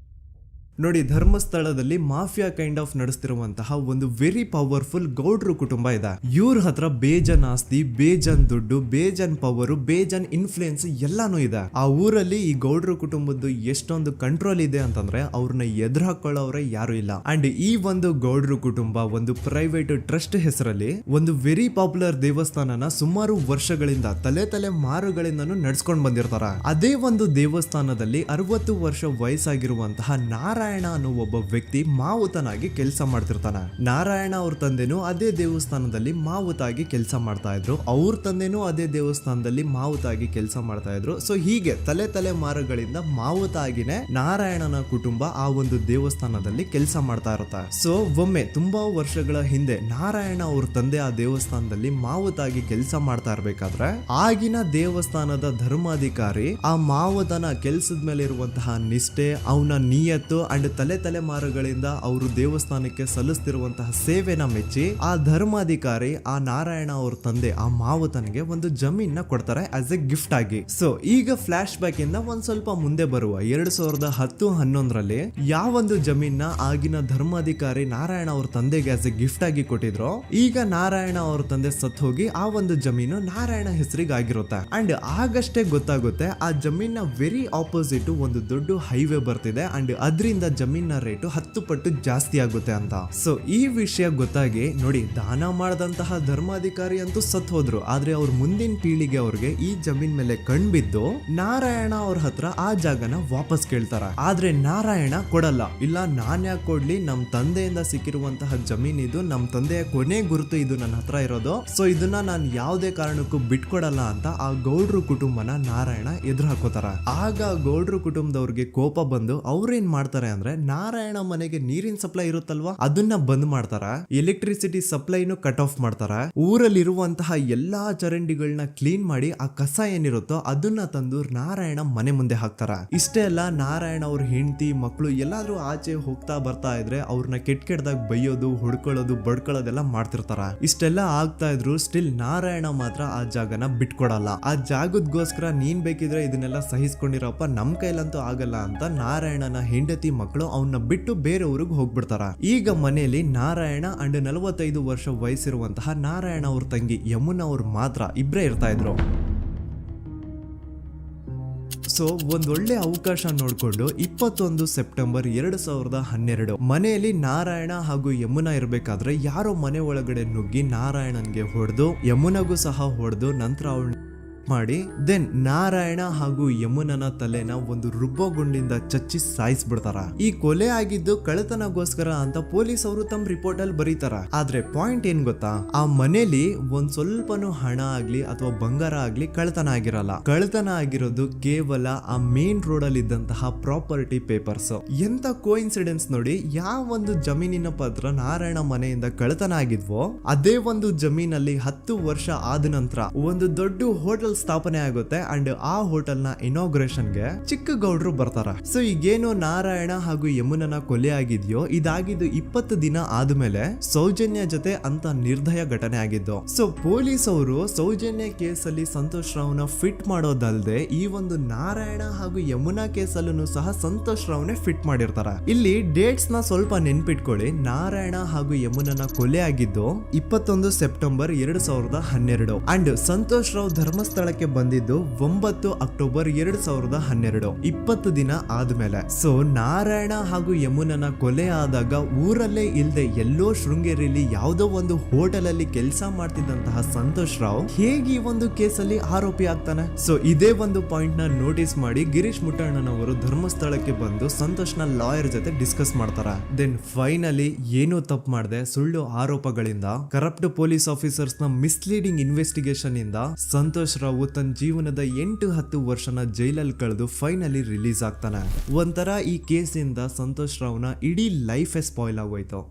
ನೋಡಿ, ಧರ್ಮಸ್ಥಳದಲ್ಲಿ ಮಾಫಿಯಾ ಕೈಂಡ್ ಆಫ್ ನಡೆಸ್ತಿರುವಂತಹ ಒಂದು ವೆರಿ ಪವರ್ಫುಲ್ ಗೌಡ್ರು ಕುಟುಂಬ ಇದೆ. ಇವ್ರ ಹತ್ರ ಬೇಜನ್ ಆಸ್ತಿ, ಬೇಜನ್ ದುಡ್ಡು, ಬೇಜನ್ ಪವರ್, ಬೇಜನ್ ಇನ್ಫ್ಲೂಯೆನ್ಸ್ ಎಲ್ಲಾನು ಇದೆ. ಆ ಊರಲ್ಲಿ ಈ ಗೌಡ್ರು ಕುಟುಂಬದ್ದು ಎಷ್ಟೊಂದು ಕಂಟ್ರೋಲ್ ಇದೆ ಅಂತಂದ್ರೆ ಅವ್ರನ್ನ ಎದುರು ಹಾಕೊಳ್ಳೋರೆ ಯಾರು ಇಲ್ಲ. ಅಂಡ್ ಈ ಒಂದು ಗೌಡ್ರು ಕುಟುಂಬ ಒಂದು ಪ್ರೈವೇಟ್ ಟ್ರಸ್ಟ್ ಹೆಸರಲ್ಲಿ ಒಂದು ವೆರಿ ಪಾಪ್ಯುಲರ್ ದೇವಸ್ಥಾನನ ಸುಮಾರು ವರ್ಷಗಳಿಂದ ತಲೆ ಮಾರುಗಳಿಂದನೂ ನಡ್ಸ್ಕೊಂಡ್ ಬಂದಿರ್ತಾರ. ಅದೇ ಒಂದು ದೇವಸ್ಥಾನದಲ್ಲಿ 60 ವರ್ಷ ವಯಸ್ಸಾಗಿರುವಂತಹ ನಾರಾಯಣ ಅನ್ನೋ ಒಬ್ಬ ವ್ಯಕ್ತಿ ಮಾವುತನಾಗಿ ಕೆಲಸ ಮಾಡ್ತಿರ್ತಾನೆ. ನಾರಾಯಣ ಅವ್ರ ತಂದೆನೂ ಅದೇ ದೇವಸ್ಥಾನದಲ್ಲಿ ಮಾವುತಾಗಿ ಕೆಲಸ ಮಾಡ್ತಾ ಇದ್ರು, ಅವ್ರ ತಂದೆನೂ ಅದೇ ದೇವಸ್ಥಾನದಲ್ಲಿ ಮಾವುತಾಗಿ ಕೆಲಸ ಮಾಡ್ತಾ ಇದ್ರು. ಸೊ ಹೀಗೆ ತಲೆ ಮಾರುಗಳಿಂದ ಮಾವುತಾಗಿನೇ ನಾರಾಯಣನ ಕುಟುಂಬ ಆ ಒಂದು ದೇವಸ್ಥಾನದಲ್ಲಿ ಕೆಲಸ ಮಾಡ್ತಾ ಇರುತ್ತೆ. ಸೊ ಒಮ್ಮೆ ತುಂಬಾ ವರ್ಷಗಳ ಹಿಂದೆ ನಾರಾಯಣ ಅವ್ರ ತಂದೆ ಆ ದೇವಸ್ಥಾನದಲ್ಲಿ ಮಾವುತಾಗಿ ಕೆಲಸ ಮಾಡ್ತಾ ಇರ್ಬೇಕಾದ್ರೆ ಆಗಿನ ದೇವಸ್ಥಾನದ ಧರ್ಮಾಧಿಕಾರಿ ಆ ಮಾವುತನ ಕೆಲ್ಸದ ಮೇಲೆ ಇರುವಂತಹ ನಿಷ್ಠೆ, ಅವನ ನಿಯತ್ತು ಅಂಡ್ ತಲೆಮಾರುಗಳಿಂದ ಅವರು ದೇವಸ್ಥಾನಕ್ಕೆ ಸಲ್ಲಿಸ್ತಿರುವಂತಹ ಸೇವೆನ ಮೆಚ್ಚಿ ಆ ಧರ್ಮಾಧಿಕಾರಿ ಆ ನಾರಾಯಣ ಅವ್ರ ತಂದೆ ಆ ಮಾವುತನಿಗೆ ಒಂದು ಜಮೀನ್ ಕೊಡ್ತಾರೆ ಆಸ್ ಎ ಗಿಫ್ಟ್ ಆಗಿ. ಸೊ ಈಗ ಫ್ಲಾಶ್ ಬ್ಯಾಕ್ ಇಂದ ಒಂದ್ ಸ್ವಲ್ಪ ಮುಂದೆ ಬರುವ 2010-11ರಲ್ಲಿ ಯಾವೊಂದು ಜಮೀನ ಆಗಿನ ಧರ್ಮಾಧಿಕಾರಿ ನಾರಾಯಣ ಅವ್ರ ತಂದೆಗೆ ಆಸ್ ಎ ಗಿಫ್ಟ್ ಆಗಿ ಕೊಟ್ಟಿದ್ರು, ಈಗ ನಾರಾಯಣ ಅವ್ರ ತಂದೆ ಸತ್ ಹೋಗಿ ಆ ಒಂದು ಜಮೀನು ನಾರಾಯಣ ಹೆಸರಿಗೆ ಆಗಿರುತ್ತೆ. ಅಂಡ್ ಆಗಷ್ಟೇ ಗೊತ್ತಾಗುತ್ತೆ ಆ ಜಮೀನ ವೆರಿ ಆಪೋಸಿಟ್ ಒಂದು ದೊಡ್ಡ ಹೈವೇ ಬರ್ತಿದೆ ಅಂಡ್ ಅದರಿಂದ ಜಮೀನ ರೇಟು 10 ಪಟ್ಟು ಜಾಸ್ತಿ ಆಗುತ್ತೆ ಅಂತ. ಸೊ ಈ ವಿಷಯ ಗೊತ್ತಾಗಿ ನೋಡಿ ದಾನ ಮಾಡದಂತಹ ಧರ್ಮಾಧಿಕಾರಿ ಅಂತೂ ಸತ್ ಹೋದ್ರು, ಆದ್ರೆ ಅವ್ರ ಮುಂದಿನ ಪೀಳಿಗೆ ಅವ್ರಿಗೆ ಈ ಜಮೀನ್ ಮೇಲೆ ಕಣ್ಬಿದ್ದು ನಾರಾಯಣ ಅವ್ರ ಹತ್ರ ಆ ಜಾಗನ ವಾಪಸ್ ಕೇಳ್ತಾರ. ಆದ್ರೆ ನಾರಾಯಣ ಕೊಡಲ್ಲ. ಇಲ್ಲ ನಾನ್ ಯಾಕೆ ಕೊಡ್ಲಿ, ನಮ್ ತಂದೆಯಿಂದ ಸಿಕ್ಕಿರುವಂತಹ ಜಮೀನ್ ಇದು, ನಮ್ ತಂದೆಯ ಕೊನೆ ಗುರುತು ಇದು ನನ್ನ ಹತ್ರ ಇರೋದು, ಸೊ ಇದನ್ನ ನಾನು ಯಾವುದೇ ಕಾರಣಕ್ಕೂ ಬಿಟ್ಕೊಡಲ್ಲ ಅಂತ ಆ ಗೌಡ್ರು ಕುಟುಂಬನ ನಾರಾಯಣ ಎದುರು ಹಾಕೋತಾರ. ಆಗ ಗೌಡ್ರು ಕುಟುಂಬದವ್ರಿಗೆ ಕೋಪ ಬಂದು ಅವ್ರೇನ್ ಮಾಡ್ತಾರೆ ಅಂದ್ರೆ ನಾರಾಯಣ ಮನೆಗೆ ನೀರಿನ ಸಪ್ಲೈ ಇರುತ್ತಲ್ವಾ ಅದನ್ನ ಬಂದ್ ಮಾಡ್ತಾರ, ಎಲೆಕ್ಟ್ರಿಸಿಟಿ ಸಪ್ಲೈನು ಕಟ್ ಆಫ್ ಮಾಡ್ತಾರ, ಊರಲ್ಲಿರುವಂತಹ ಎಲ್ಲಾ ಚರಂಡಿಗಳನ್ನ ಕ್ಲೀನ್ ಮಾಡಿ ಆ ಕಸ ಏನಿರುತ್ತೋ ಅದನ್ನ ತಂದು ನಾರಾಯಣ ಮನೆ ಮುಂದೆ ಹಾಕ್ತಾರ. ಇಷ್ಟೇ ಅಲ್ಲ, ನಾರಾಯಣ ಅವ್ರ ಹೆಂಡತಿ ಮಕ್ಕಳು ಎಲ್ಲಾದ್ರೂ ಆಚೆ ಹೋಗ್ತಾ ಬರ್ತಾ ಇದ್ರೆ ಅವ್ರನ್ನ ಕೆಟ್ಟದಾಗ ಬೈಯೋದು, ಹೊಡ್ಕೊಳ್ಳೋದು, ಬಡ್ಕೊಳ್ಳೋದೆಲ್ಲ ಮಾಡ್ತಿರ್ತಾರ. ಇಷ್ಟೆಲ್ಲ ಆಗ್ತಾ ಇದ್ರು ಸ್ಟಿಲ್ ನಾರಾಯಣ ಮಾತ್ರ ಆ ಜಾಗನ ಬಿಟ್ಕೊಡಲ್ಲ. ಆ ಜಾಗದ್ಗೋಸ್ಕರ ನೀನ್ ಬೇಕಿದ್ರೆ ಇದನ್ನೆಲ್ಲ ಸಹಿಸ್ಕೊಂಡಿರಪ್ಪ, ನಮ್ ಕೈಲಂತೂ ಆಗಲ್ಲ ಅಂತ ನಾರಾಯಣನ ಹೆಂಡತಿ ಮಕ್ಕಳು ಅವನ್ನ ಬಿಟ್ಟು ಬೇರೆ ಊರಿಗೆ ಹೋಗ್ಬಿಡ್ತಾರ. ಈಗ ಮನೆಯಲ್ಲಿ ನಾರಾಯಣ ಅಂಡ್ 45 ವರ್ಷ ವಯಸ್ಸಿರುವಂತಹ ನಾರಾಯಣ ಅವ್ರ ತಂಗಿ ಯಮುನಾ ಅವ್ರು ಮಾತ್ರ ಇಬ್ರೇ ಇರ್ತಾ ಇದ್ರು. ಸೊ ಒಂದೊಳ್ಳೆ ಅವಕಾಶ ನೋಡ್ಕೊಂಡು 21 ಸೆಪ್ಟೆಂಬರ್ 2012 ಮನೆಯಲ್ಲಿ ನಾರಾಯಣ ಹಾಗೂ ಯಮುನಾ ಇರ್ಬೇಕಾದ್ರೆ ಯಾರೋ ಮನೆ ಒಳಗಡೆ ನುಗ್ಗಿ ನಾರಾಯಣನ್ಗೆ ಹೊಡೆದು ಯಮುನಾಗೂ ಸಹ ಹೊಡೆದು ನಂತರ ಅವಳು ಮಾಡಿ ದೆನ್ ನಾರಾಯಣ ಹಾಗೂ ಯಮುನನ ತಲೆನ ಒಂದು ರುಬ್ಬೋ ಗುಂಡಿಂದ ಚಚ್ಚಿ ಸಾಯಿಸ್ಬಿಡ್ತಾರ. ಈ ಕೊಲೆ ಆಗಿದ್ದು ಕಳ್ಳತನಗೋಸ್ಕರ ಅಂತ ಪೊಲೀಸ್ ಅವರು ತಮ್ಮ ರಿಪೋರ್ಟ್ ಅಲ್ಲಿ ಬರೀತಾರ. ಆದ್ರೆ ಪಾಯಿಂಟ್ ಏನ್ ಗೊತ್ತಾ, ಆ ಮನೇಲಿ ಒಂದ್ ಸ್ವಲ್ಪನೂ ಹಣ ಆಗ್ಲಿ ಅಥವಾ ಬಂಗಾರ ಆಗ್ಲಿ ಕಳ್ಳತನ ಆಗಿರಲ್ಲ. ಕಳ್ಳತನ ಆಗಿರೋದು ಕೇವಲ ಆ ಮೇನ್ ರೋಡ್ ಅಲ್ಲಿ ಇದ್ದಂತಹ ಪ್ರಾಪರ್ಟಿ ಪೇಪರ್ಸ್. ಎಂತ ಕೋಇನ್ಸಿಡೆನ್ಸ್ ನೋಡಿ, ಯಾವ ಒಂದು ಜಮೀನಿನ ಪತ್ರ ನಾರಾಯಣ ಮನೆಯಿಂದ ಕಳ್ಳತನ ಆಗಿದ್ವೋ ಅದೇ ಒಂದು ಜಮೀನಲ್ಲಿ 10 ವರ್ಷ ಆದ ನಂತರ ಒಂದು ದೊಡ್ಡ ಹೋಟೆಲ್ ಸ್ಥಾಪನೆ ಆಗುತ್ತೆ ಅಂಡ್ ಆ ಹೋಟೆಲ್ ನ ಇನಾಗ್ರೇಷನ್ ಗೆ ಚಿಕ್ಕ ಗೌಡ್ರು ಬರ್ತಾರ. ಸೊ ಈಗೇನು ನಾರಾಯಣ ಹಾಗೂ ಯಮುನನ ಕೊಲೆ ಆಗಿದ್ಯೋ ಇದಾಗಿದ್ದು 20 ದಿನ ಆದ್ಮೇಲೆ ಸೌಜನ್ಯ ಜೊತೆ ಅಂತ ನಿರ್ದಯ ಘಟನೆ ಆಗಿದ್ದು. ಸೊ ಪೊಲೀಸ್ ಅವರು ಸೌಜನ್ಯ ಕೇಸಲ್ಲಿ ಸಂತೋಷ್ ರಾವ್ನ ಫಿಟ್ ಮಾಡೋದಲ್ದೆ ಈ ಒಂದು ನಾರಾಯಣ ಹಾಗೂ ಯಮುನಾ ಕೇಸಲ್ಲೂ ಸಹ ಸಂತೋಷ್ ರಾವ್ನೆ ಫಿಟ್ ಮಾಡಿರ್ತಾರ. ಇಲ್ಲಿ ಡೇಟ್ಸ್ ನ ಸ್ವಲ್ಪ ನೆನ್ಪಿಟ್ಕೊಳ್ಳಿ. ನಾರಾಯಣ ಹಾಗೂ ಯಮುನನ ಕೊಲೆ ಆಗಿದ್ದು 21 ಸೆಪ್ಟೆಂಬರ್ 2012 ಅಂಡ್ ಸಂತೋಷ್ ರಾವ್ ಧರ್ಮಸ್ಥಳ ಬಂದಿದ್ದು 9 ಅಕ್ಟೋಬರ್ 2012, 20 ದಿನ ಆದ್ಮೇಲೆ. ಸೊ ನಾರಾಯಣ ಹಾಗೂ ಯಮುನನ ಕೊಲೆ ಆದಾಗ ಊರಲ್ಲೇ ಇಲ್ದೆ ಎಲ್ಲೋ ಶೃಂಗೇರಿಯಲ್ಲಿ ಯಾವುದೋ ಒಂದು ಹೋಟೆಲ್ ಅಲ್ಲಿ ಕೆಲಸ ಮಾಡ್ತಿದ್ದಂತಹ ಸಂತೋಷ್ ರಾವ್ ಹೇಗೆ ಈ ಒಂದು ಕೇಸಲ್ಲಿ ಆರೋಪಿ ಆಗ್ತಾನೆ? ಸೊ ಇದೇ ಒಂದು ಪಾಯಿಂಟ್ ನ ನೋಟಿಸ್ ಮಾಡಿ ಗಿರೀಶ್ ಮುಟ್ಟಣ್ಣನವರು ಧರ್ಮಸ್ಥಳಕ್ಕೆ ಬಂದು ಸಂತೋಷ್ ನ ಲಾಯರ್ ಜೊತೆ ಡಿಸ್ಕಸ್ ಮಾಡ್ತಾರ. ದೆನ್ ಫೈನಲಿ ಏನೋ ತಪ್ಪು ಮಾಡದೆ ಸುಳ್ಳು ಆರೋಪಗಳಿಂದ ಕರಪ್ಟ್ ಪೊಲೀಸ್ ಆಫೀಸರ್ಸ್ ನ ಮಿಸ್ಲೀಡಿಂಗ್ ಇನ್ವೆಸ್ಟಿಗೇಷನ್ ಇಂದ ಸಂತೋಷ್ ರಾವ್ ತನ್ನ ಜೀವನದ 8-10 ವರ್ಷನ ಜೈಲಲ್ಲಿ ಕಳೆದು ಫೈನಲಿ ರಿಲೀಸ್ ಆಗ್ತಾನೆ. ಒಂಥರ ಈ ಕೇಸಿಂದ ಸಂತೋಷ್ ರಾವ್ನ ಇಡೀ ಲೈಫ್ ಸ್ಪಾಯ್ಲ್ ಆಗೋಯ್ತು.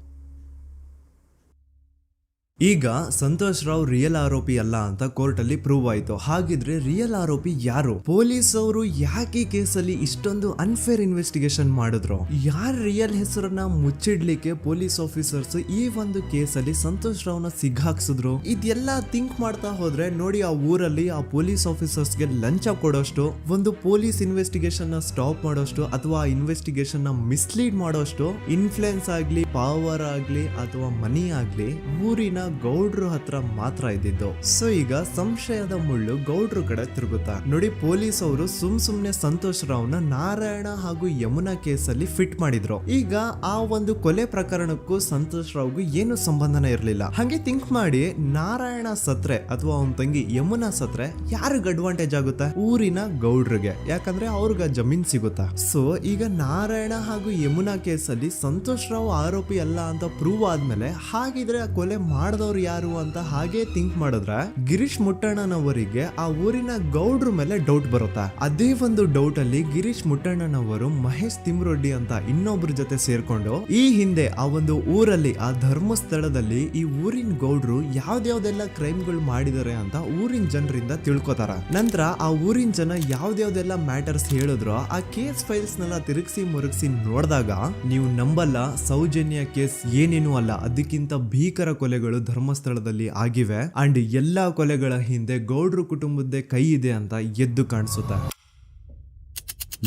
ಈಗ ಸಂತೋಷ್ ರಾವ್ ರಿಯಲ್ ಆರೋಪಿ ಅಲ್ಲ ಅಂತ ಕೋರ್ಟ್ ಅಲ್ಲಿ ಪ್ರೂವ್ ಆಯ್ತು. ಹಾಗಿದ್ರೆ ರಿಯಲ್ ಆರೋಪಿ ಯಾರು? ಪೊಲೀಸ್ ಅವರು ಯಾಕೆ ಕೇಸಲ್ಲಿ ಇಷ್ಟೊಂದು ಅನ್ಫೇರ್ ಇನ್ವೆಸ್ಟಿಗೇಷನ್ ಮಾಡಿದ್ರು? ಯಾರ ರಿಯಲ್ ಹೆಸರನ್ನ ಮುಚ್ಚಿಡ್ಲಿಕ್ಕೆ ಪೊಲೀಸ್ ಆಫೀಸರ್ಸ್ ಈ ಒಂದು ಕೇಸಲ್ಲಿ ಸಂತೋಷ್ ರಾವ್ನ ಸಿಗ್ಹಾಕ್ಸಿದ್ರು? ಇದೆಲ್ಲ ಥಿಂಕ್ ಮಾಡ್ತಾ ಹೋದ್ರೆ ನೋಡಿ ಆ ಊರಲ್ಲಿ ಆ ಪೊಲೀಸ್ ಆಫೀಸರ್ಸ್ಗೆ ಲಂಚ ಕೊಡೋಷ್ಟು, ಒಂದು ಪೊಲೀಸ್ ಇನ್ವೆಸ್ಟಿಗೇಷನ್ ನ ಸ್ಟಾಪ್ ಮಾಡೋಷ್ಟು ಅಥವಾ ಇನ್ವೆಸ್ಟಿಗೇಷನ್ ನ ಮಿಸ್ಲೀಡ್ ಮಾಡೋಷ್ಟು ಇನ್ಫ್ಲುಯೆನ್ಸ್ ಆಗ್ಲಿ, ಪವರ್ ಆಗ್ಲಿ ಅಥವಾ ಮನಿ ಆಗ್ಲಿ ಊರಿನ ಗೌಡ್ರು ಹತ್ರ ಮಾತ್ರ ಇದ್ದಿದ್ದು. ಸೊ ಈಗ ಸಂಶಯದ ಮುಳ್ಳು ಗೌಡ್ರು ಕಡೆ ತಿರುಗುತ್ತಾ ನೋಡಿ. ಪೊಲೀಸ್ ಅವರು ಸುಮ್ನೆ ಸಂತೋಷ್ ರಾವ್ನ ನಾರಾಯಣ ಹಾಗೂ ಯಮುನಾ ಕೇಸಲ್ಲಿ ಫಿಟ್ ಮಾಡಿದ್ರು. ಈಗ ಆ ಒಂದು ಕೊಲೆ ಪ್ರಕರಣಕ್ಕೂ ಸಂತೋಷ್ ರಾವ್ಗೂ ಏನು ಸಂಬಂಧನೇ ಇರಲಿಲ್ಲ. ಹಂಗೆ ಥಿಂಕ್ ಮಾಡಿ ನಾರಾಯಣ ಸತ್ರೆ ಅಥವಾ ಅವನ ತಂಗಿ ಯಮುನಾ ಸತ್ರೆ ಯಾರಿಗ ಅಡ್ವಾಂಟೇಜ್ ಆಗುತ್ತೆ? ಊರಿನ ಗೌಡ್ರಿಗೆ, ಯಾಕಂದ್ರೆ ಅವ್ರಿಗೆ ಜಮೀನ್ ಸಿಗುತ್ತಾ. ಸೊ ಈಗ ನಾರಾಯಣ ಹಾಗೂ ಯಮುನಾ ಕೇಸಲ್ಲಿ ಸಂತೋಷ್ ರಾವ್ ಆರೋಪಿ ಅಲ್ಲ ಅಂತ ಪ್ರೂವ್ ಆದ್ಮೇಲೆ ಹಾಗಿದ್ರೆ ಆ ಕೊಲೆ ಮಾಡ್ದವ್ರು ಯಾರು ಅಂತ ಹಾಗೆ ಥಿಂಕ್ ಮಾಡಿದ್ರೆ ಗಿರೀಶ್ ಮುಟ್ಟಣ್ಣನವರಿಗೆ ಆ ಊರಿನ ಗೌಡ್ರ ಮೇಲೆ ಡೌಟ್ ಬರುತ್ತೆ. ಅದೇ ಒಂದು ಡೌಟ್ ಅಲ್ಲಿ ಗಿರೀಶ್ ಮುಟ್ಟಣ್ಣನವರು ಮಹೇಶ್ ತಿಮ್ರೊಡ್ಡಿ ಅಂತ ಇನ್ನೊಬ್ರ ಜೊತೆ ಸೇರ್ಕೊಂಡು ಈ ಹಿಂದೆ ಆ ಒಂದು ಊರಲ್ಲಿ ಆ ಧರ್ಮಸ್ಥಳದಲ್ಲಿ ಈ ಊರಿನ ಗೌಡ್ರು ಯಾವ್ದ್ಯಾವ್ದೆಲ್ಲ ಕ್ರೈಮ್ಗಳು ಮಾಡಿದಾರೆ ಅಂತ ಊರಿನ ಜನರಿಂದ ತಿಳ್ಕೊತಾರ. ನಂತರ ಆ ಊರಿನ ಜನ ಯಾವ್ದ್ಯಾವ್ದೆಲ್ಲ ಮ್ಯಾಟರ್ಸ್ ಹೇಳಿದ್ರು ಆ ಕೇಸ್ ಫೈಲ್ಸ್ ನೆಲ್ಲ ತಿರುಗಿಸಿ ಮುರುಗಿಸಿ ನೋಡಿದಾಗ ನೀವು ನಂಬಲ್ಲ, ಸೌಜನ್ಯ ಕೇಸ್ ಏನೇನು ಅಲ್ಲ, ಅದಕ್ಕಿಂತ ಭೀಕರ ಕೊಲೆಗಳು ಧರ್ಮಸ್ಥಳದಲ್ಲಿ ಆಗಿವೆ ಅಂಡ್ ಎಲ್ಲಾ ಕೊಲೆಗಳ ಹಿಂದೆ ಗೌಡ್ರು ಕುಟುಂಬದ್ದೇ ಕೈ ಇದೆ ಅಂತ ಎದ್ದು ಕಾಣಿಸುತ್ತೆ.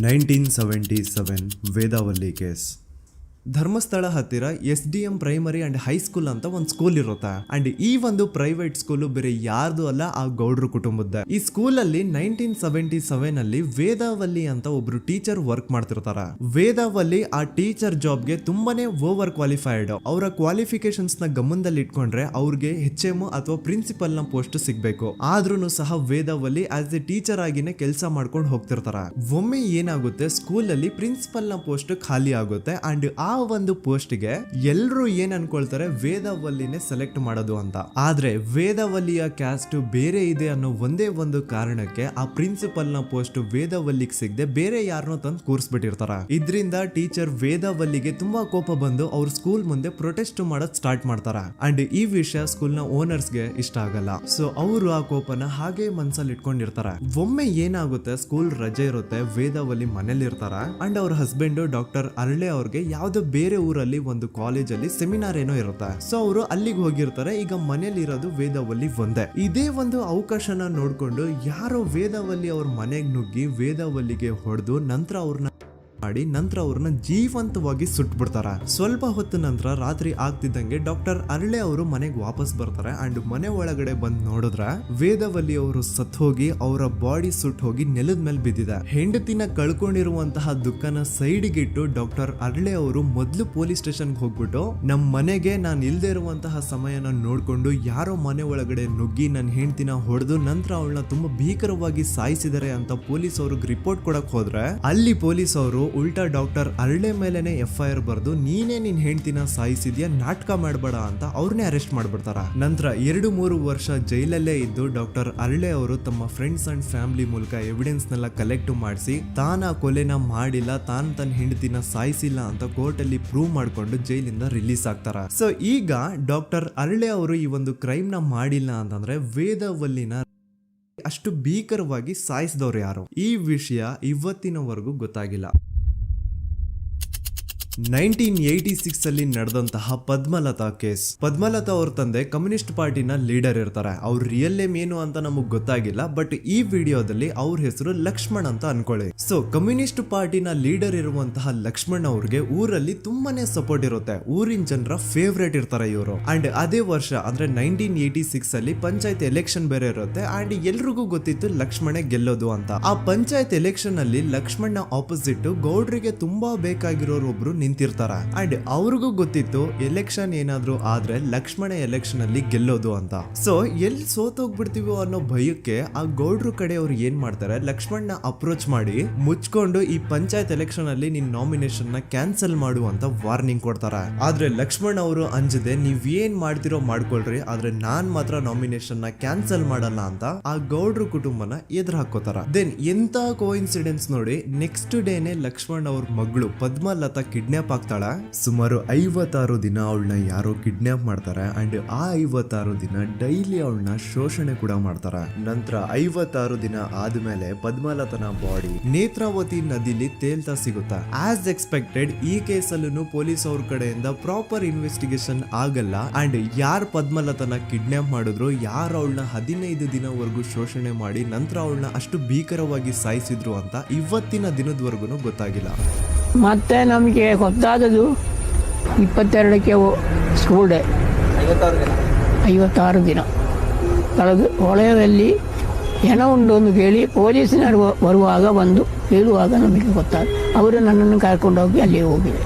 1977 ವೇದಾವಲ್ಲಿ ಕೇಸ್. ಧರ್ಮಸ್ಥಳ ಹತ್ತಿರ SDM ಪ್ರೈಮರಿ ಅಂಡ್ ಹೈಸ್ಕೂಲ್ ಅಂತ ಒಂದು ಸ್ಕೂಲ್ ಇರುತ್ತೆ ಅಂಡ್ ಈ ಒಂದು ಪ್ರೈವೇಟ್ ಸ್ಕೂಲ್ ಬೇರೆ ಯಾರ್ದು ಅಲ್ಲ, ಆ ಗೌಡ್ರು ಕುಟುಂಬದ. ಈ ಸ್ಕೂಲ್ ಅಲ್ಲಿ 1977 ಅಲ್ಲಿ ವೇದಾವಲ್ಲಿ ಅಂತ ಒಬ್ರು ಟೀಚರ್ ವರ್ಕ್ ಮಾಡ್ತಿರ್ತಾರ. ವೇದಾವಲ್ಲಿ ಆ ಟೀಚರ್ ಜಾಬ್ಗೆ ತುಂಬಾನೇ ಓವರ್ ಕ್ವಾಲಿಫೈಡ್. ಅವರ ಕ್ವಾಲಿಫಿಕೇಶನ್ಸ್ ನ ಗಮನದಲ್ಲಿ ಇಟ್ಕೊಂಡ್ರೆ ಅವ್ರಿಗೆ HM ಅಥವಾ ಪ್ರಿನ್ಸಿಪಲ್ ನ ಪೋಸ್ಟ್ ಸಿಗ್ಬೇಕು. ಆದ್ರೂ ಸಹ ವೇದಾವಲ್ಲಿ ಆಸ್ ಎ ಟೀಚರ್ ಆಗಿನೇ ಕೆಲಸ ಮಾಡ್ಕೊಂಡು ಹೋಗ್ತಿರ್ತಾರ. ಒಮ್ಮೆ ಏನಾಗುತ್ತೆ, ಸ್ಕೂಲ್ ಅಲ್ಲಿ ಪ್ರಿನ್ಸಿಪಲ್ ನ ಪೋಸ್ಟ್ ಖಾಲಿ ಆಗುತ್ತೆ ಅಂಡ್ ಆ ಒಂದು ಪೋಸ್ಟ್ ಗೆ ಎಲ್ರು ಏನ್ ಅನ್ಕೊಳ್ತಾರೆ, ವೇದಾವಲ್ಲಿನೇ ಸೆಲೆಕ್ಟ್ ಮಾಡೋದು ಅಂತ. ಆದ್ರೆ ವೇದಾವಲ್ಲಿಯ ಕ್ಯಾಸ್ಟ್ ಬೇರೆ ಇದೆ ಅನ್ನೋ ಒಂದೇ ಒಂದು ಕಾರಣಕ್ಕೆ ಆ ಪ್ರಿನ್ಸಿಪಲ್ ನ ಪೋಸ್ಟ್ ವೇದಾವಲ್ಲಿಗೆ ಸಿಗದೆ ಬೇರೆ ಯಾರನ್ನೋ ತಂದು ಕೂರಿಸ್ಬಿಟ್ಟಿರ್ತಾರ. ಇದರಿಂದ ಟೀಚರ್ ವೇದಾವಲ್ಲಿಗೆ ತುಂಬಾ ಕೋಪ ಬಂದು ಅವ್ರ ಸ್ಕೂಲ್ ಮುಂದೆ ಪ್ರೊಟೆಸ್ಟ್ ಮಾಡೋದ್ ಸ್ಟಾರ್ಟ್ ಮಾಡ್ತಾರ ಅಂಡ್ ಈ ವಿಷಯ ಸ್ಕೂಲ್ ನ ಓನರ್ಸ್ ಗೆ ಇಷ್ಟ ಆಗಲ್ಲ. ಸೊ ಅವರು ಆ ಕೋಪನ ಹಾಗೆ ಮನ್ಸಲ್ಲಿ ಇಟ್ಕೊಂಡಿರ್ತಾರ. ಒಮ್ಮೆ ಏನಾಗುತ್ತೆ, ಸ್ಕೂಲ್ ರಜೆ ಇರುತ್ತೆ, ವೇದಾವಲ್ಲಿ ಮನೇಲಿ ಇರ್ತಾರ ಅಂಡ್ ಅವ್ರ ಹಸ್ಬೆಂಡ್ ಡಾಕ್ಟರ್ ಅರಳೆ ಅವ್ರಿಗೆ ಯಾವ್ದೋ ಬೇರೆ ಊರಲ್ಲಿ ಒಂದು ಕಾಲೇಜಲ್ಲಿ ಸೆಮಿನಾರ್ ಏನೋ ಇರುತ್ತೆ. ಸೊ ಅವರು ಅಲ್ಲಿಗೆ ಹೋಗಿರ್ತಾರೆ. ಈಗ ಮನೇಲಿ ಇರೋದು ವೇದಾವಲ್ಲಿ ಒಂದೇ. ಇದೇ ಒಂದು ಅವಕಾಶನ ನೋಡ್ಕೊಂಡು ಯಾರೋ ವೇದಾವಲ್ಲಿ ಅವ್ರ ಮನೆಗೆ ನುಗ್ಗಿ ವೇದಾವಲ್ಲಿಗೆ ಹೊಡೆದು ನಂತರ ಅವ್ರನ್ನ ಜೀವಂತವಾಗಿ ಸುಟ್ಬಿಡ್ತಾರ. ಸ್ವಲ್ಪ ಹೊತ್ತು ನಂತರ ರಾತ್ರಿ ಆಗ್ತಿದ್ದಂಗೆ ಡಾಕ್ಟರ್ ಅರಳೆ ಅವರು ಮನೆಗೆ ವಾಪಸ್ ಬರ್ತಾರೆ ಅಂಡ್ ಮನೆ ಒಳಗಡೆ ಬಂದ್ ನೋಡಿದ್ರೆ ವೇದಾವಲ್ಲಿ ಅವರು ಸತ್ ಹೋಗಿ ಅವರ ಬಾಡಿ ಸುಟ್ ಹೋಗಿ ನೆಲದ ಮೇಲೆ ಬಿದ್ದಿದೆ. ಹೆಂಡತಿನ ಕಳ್ಕೊಂಡಿರುವಂತಹ ದುಃಖನ ಸೈಡ್ಗೆ ಇಟ್ಟು ಡಾಕ್ಟರ್ ಅರಳೆ ಅವರು ಮೊದ್ಲು ಪೊಲೀಸ್ ಸ್ಟೇಷನ್ಗೆ ಹೋಗ್ಬಿಟ್ಟು ನಮ್ ಮನೆಗೆ ನಾನು ಇಲ್ದೇ ಇರುವಂತಹ ಸಮಯನ ನೋಡ್ಕೊಂಡು ಯಾರೋ ಮನೆ ಒಳಗಡೆ ನುಗ್ಗಿ ನನ್ನ ಹೆಂಡತಿನ ಹೊಡೆದು ನಂತರ ಅವಳನ್ನ ತುಂಬಾ ಭೀಕರವಾಗಿ ಸಾಯಿಸಿದರೆ ಅಂತ ಪೊಲೀಸ್ ಅವ್ರಿಗೆ ರಿಪೋರ್ಟ್ ಕೊಡಕ್ ಹೋದ್ರೆ ಅಲ್ಲಿ ಪೊಲೀಸ್ ಅವರು ಉಲ್ಟಾ ಡಾಕ್ಟರ್ ಅರಳೆ ಮೇಲೆನೆ FIR ಬರ್ದು ನೀನೇ ನಿನ್ ಹೆಂಡತಿನ ಸಾಯಿಸಿದ್ಯಾ, ನಾಟಕ ಮಾಡಬೇಡ ಅಂತ ಅವ್ರನ್ನೇ ಅರೆಸ್ಟ್ ಮಾಡ್ಬಿಡ್ತಾರ. ನಂತರ 2-3 ವರ್ಷ ಜೈಲಲ್ಲೇ ಇದ್ದು ಡಾಕ್ಟರ್ ಅರಳೆ ಅವರು ತಮ್ಮ ಫ್ರೆಂಡ್ಸ್ ಅಂಡ್ ಫ್ಯಾಮಿಲಿ ಮೂಲಕ ಎವಿಡೆನ್ಸ್ ನೆಲ್ಲ ಕಲೆಕ್ಟ್ ಮಾಡಿಸಿ ತಾನ ಕೊಲೆನ ಮಾಡಿಲ್ಲ, ತಾನ್ ತನ್ನ ಹೆಂಡತಿನ ಸಾಯಿಸಿಲ್ಲ ಅಂತ ಕೋರ್ಟ್ ಅಲ್ಲಿ ಪ್ರೂವ್ ಮಾಡ್ಕೊಂಡು ಜೈಲಿಂದ ರಿಲೀಸ್ ಆಗ್ತಾರ. ಸೊ ಈಗ ಡಾಕ್ಟರ್ ಅರಳೆ ಅವರು ಈ ಒಂದು ಕ್ರೈಮ್ ನ ಮಾಡಿಲ್ಲ ಅಂತಂದ್ರೆ ವೇದಾವಲ್ಲಿನ ಅಷ್ಟು ಭೀಕರವಾಗಿ ಸಾಯಿಸಿದವ್ರು ಯಾರು, ಈ ವಿಷಯ ಇವತ್ತಿನವರೆಗೂ ಗೊತ್ತಾಗಿಲ್ಲ. 1986 ಅಲ್ಲಿ ನಡೆದಂತಹ ಪದ್ಮಲತಾ ಕೇಸ್. ಪದ್ಮಲತಾ ಅವ್ರ ತಂದೆ ಕಮ್ಯುನಿಸ್ಟ್ ಪಾರ್ಟಿನ ಲೀಡರ್ ಇರ್ತಾರೆ. ಅವ್ರ ರಿಯಲ್ ನೇಮ್ ಏನು ಅಂತ ನಮಗ್ ಗೊತ್ತಾಗಿಲ್ಲ, ಬಟ್ ಈ ವಿಡಿಯೋದಲ್ಲಿ ಅವ್ರ ಹೆಸರು ಲಕ್ಷ್ಮಣ್ ಅಂತ ಅನ್ಕೊಳ್ಳಿ. ಸೊ ಕಮ್ಯುನಿಸ್ಟ್ ಪಾರ್ಟಿನ ಲೀಡರ್ ಇರುವಂತಹ ಲಕ್ಷ್ಮಣ್ ಅವ್ರಿಗೆ ಊರಲ್ಲಿ ತುಂಬಾನೇ ಸಪೋರ್ಟ್ ಇರುತ್ತೆ, ಊರಿನ ಜನರ ಫೇವ್ರೇಟ್ ಇರ್ತಾರೆ ಇವರು. ಅಂಡ್ ಅದೇ ವರ್ಷ ಅಂದ್ರೆ 1986 ಅಲ್ಲಿ ಪಂಚಾಯತ್ ಎಲೆಕ್ಷನ್ ಬೇರೆ ಇರುತ್ತೆ ಅಂಡ್ ಎಲ್ರಿಗೂ ಗೊತ್ತಿತ್ತು ಲಕ್ಷ್ಮಣೆ ಗೆಲ್ಲೋದು ಅಂತ. ಆ ಪಂಚಾಯತ್ ಎಲೆಕ್ಷನ್ ಅಲ್ಲಿ ಲಕ್ಷ್ಮಣ್ಣ ಆಪೋಸಿಟ್ ಗೌಡ್ರಿಗೆ ತುಂಬಾ ಬೇಕಾಗಿರೋರು ಒಬ್ರು ನಿಂತಿರ್ತಾರ ಅಂಡ್ ಅವ್ರಿಗೂ ಗೊತ್ತಿತ್ತು ಎಲೆಕ್ಷನ್ ಏನಾದ್ರು ಆದ್ರೆ ಲಕ್ಷ್ಮಣ ಎಲೆಕ್ಷನ್ ಅಲ್ಲಿ ಗೆಲ್ಲೋದು ಅಂತ. ಸೊ ಎಲ್ಲಿ ಸೋತೋಗ್ಬಿಡ್ತೀವೋ ಅನ್ನೋ ಭಯಕ್ಕೆ ಆ ಗೌಡ್ರು ಕಡೆ ಅವ್ರು ಏನ್ ಮಾಡ್ತಾರೆ, ಲಕ್ಷ್ಮಣ್ಣ ಅಪ್ರೋಚ್ ಮಾಡಿ ಮುಚ್ಕೊಂಡು ಈ ಪಂಚಾಯತ್ ಎಲೆಕ್ಷನ್ ಅಲ್ಲಿ ನಿನ್ ನಾಮಿನೇಷನ್ ನ ಕ್ಯಾನ್ಸಲ್ ಮಾಡು ಅಂತ ವಾರ್ನಿಂಗ್ ಕೊಡ್ತಾರ. ಆದ್ರೆ ಲಕ್ಷ್ಮಣ್ ಅವರು ಅಂಜದೆ ನೀವ್ ಏನ್ ಮಾಡ್ತಿರೋ ಮಾಡ್ಕೊಳ್ರಿ, ಆದ್ರೆ ನಾನ್ ಮಾತ್ರ ನಾಮಿನೇಷನ್ ನ ಕ್ಯಾನ್ಸಲ್ ಮಾಡಲ್ಲ ಅಂತ ಆ ಗೌಡ್ರು ಕುಟುಂಬನ ಎದುರು ಹಾಕೋತಾರ. ದೆನ್ ಎಂತ ಕೋಇನ್ಸಿಡೆನ್ಸ್ ನೋಡಿ, ನೆಕ್ಸ್ಟ್ ಡೇನೆ ಲಕ್ಷ್ಮಣ್ ಅವ್ರ ಮಗಳು ಪದ್ಮಲತಾ ಕಿಡ್ನಾಪ್ ಆಗ್ತಾಳ. ಸುಮಾರು 56 ದಿನ ಅವಳನ್ನ ಯಾರೋ ಕಿಡ್ನಾಪ್ ಮಾಡ್ತಾರೆ ಅಂಡ್ ಆ 56 ದಿನ ಡೈಲಿ ಅವಳನ್ನ ಶೋಷಣೆ ಕೂಡ ಮಾಡ್ತಾರ. ನಂತರ 56 ದಿನ ಆದ್ಮೇಲೆ ಪದ್ಮಲತನ ಬಾಡಿ ನೇತ್ರಾವತಿ ನದಿಲಿ ತೇಲ್ತಾ ಸಿಗುತ್ತಾ. ಆಸ್ ಎಕ್ಸ್ಪೆಕ್ಟೆಡ್ ಈ ಕೇಸಲ್ಲೂ ಪೊಲೀಸ್ ಅವ್ರ ಕಡೆಯಿಂದ ಪ್ರಾಪರ್ ಇನ್ವೆಸ್ಟಿಗೇಷನ್ ಆಗಲ್ಲ ಅಂಡ್ ಯಾರ್ ಪದ್ಮಲತನ ಕಿಡ್ನಾಪ್ ಮಾಡಿದ್ರು, ಯಾರು ಅವಳನ್ನ 15 ದಿನವರೆಗೂ ಶೋಷಣೆ ಮಾಡಿ ನಂತರ ಅವಳನ್ನ ಅಷ್ಟು ಭೀಕರವಾಗಿ ಸಾಯಿಸಿದ್ರು ಅಂತ ಇವತ್ತಿನ ದಿನದವರೆಗೂ ಗೊತ್ತಾಗಿಲ್ಲ. ಮತ್ತೆ ನಮಗೆ ಗೊತ್ತಾದದು 22ಕ್ಕೆ ಸ್ಕೂಲ್ ಡೇ 56 ದಿನ ಕಳೆದು ಹೊಳೆಯಲ್ಲಿ ಹೆಣ ಉಂಡು ಅಂತ ಕೇಳಿ ಪೊಲೀಸಿನವರು ಬರುವಾಗ ಬಂದು ಹೇಳುವಾಗ ನಮಗೆ ಗೊತ್ತಾದ. ಅವರು ನನ್ನನ್ನು ಕರ್ಕೊಂಡೋಗಿ ಅಲ್ಲಿ ಹೋಗಿವೆ.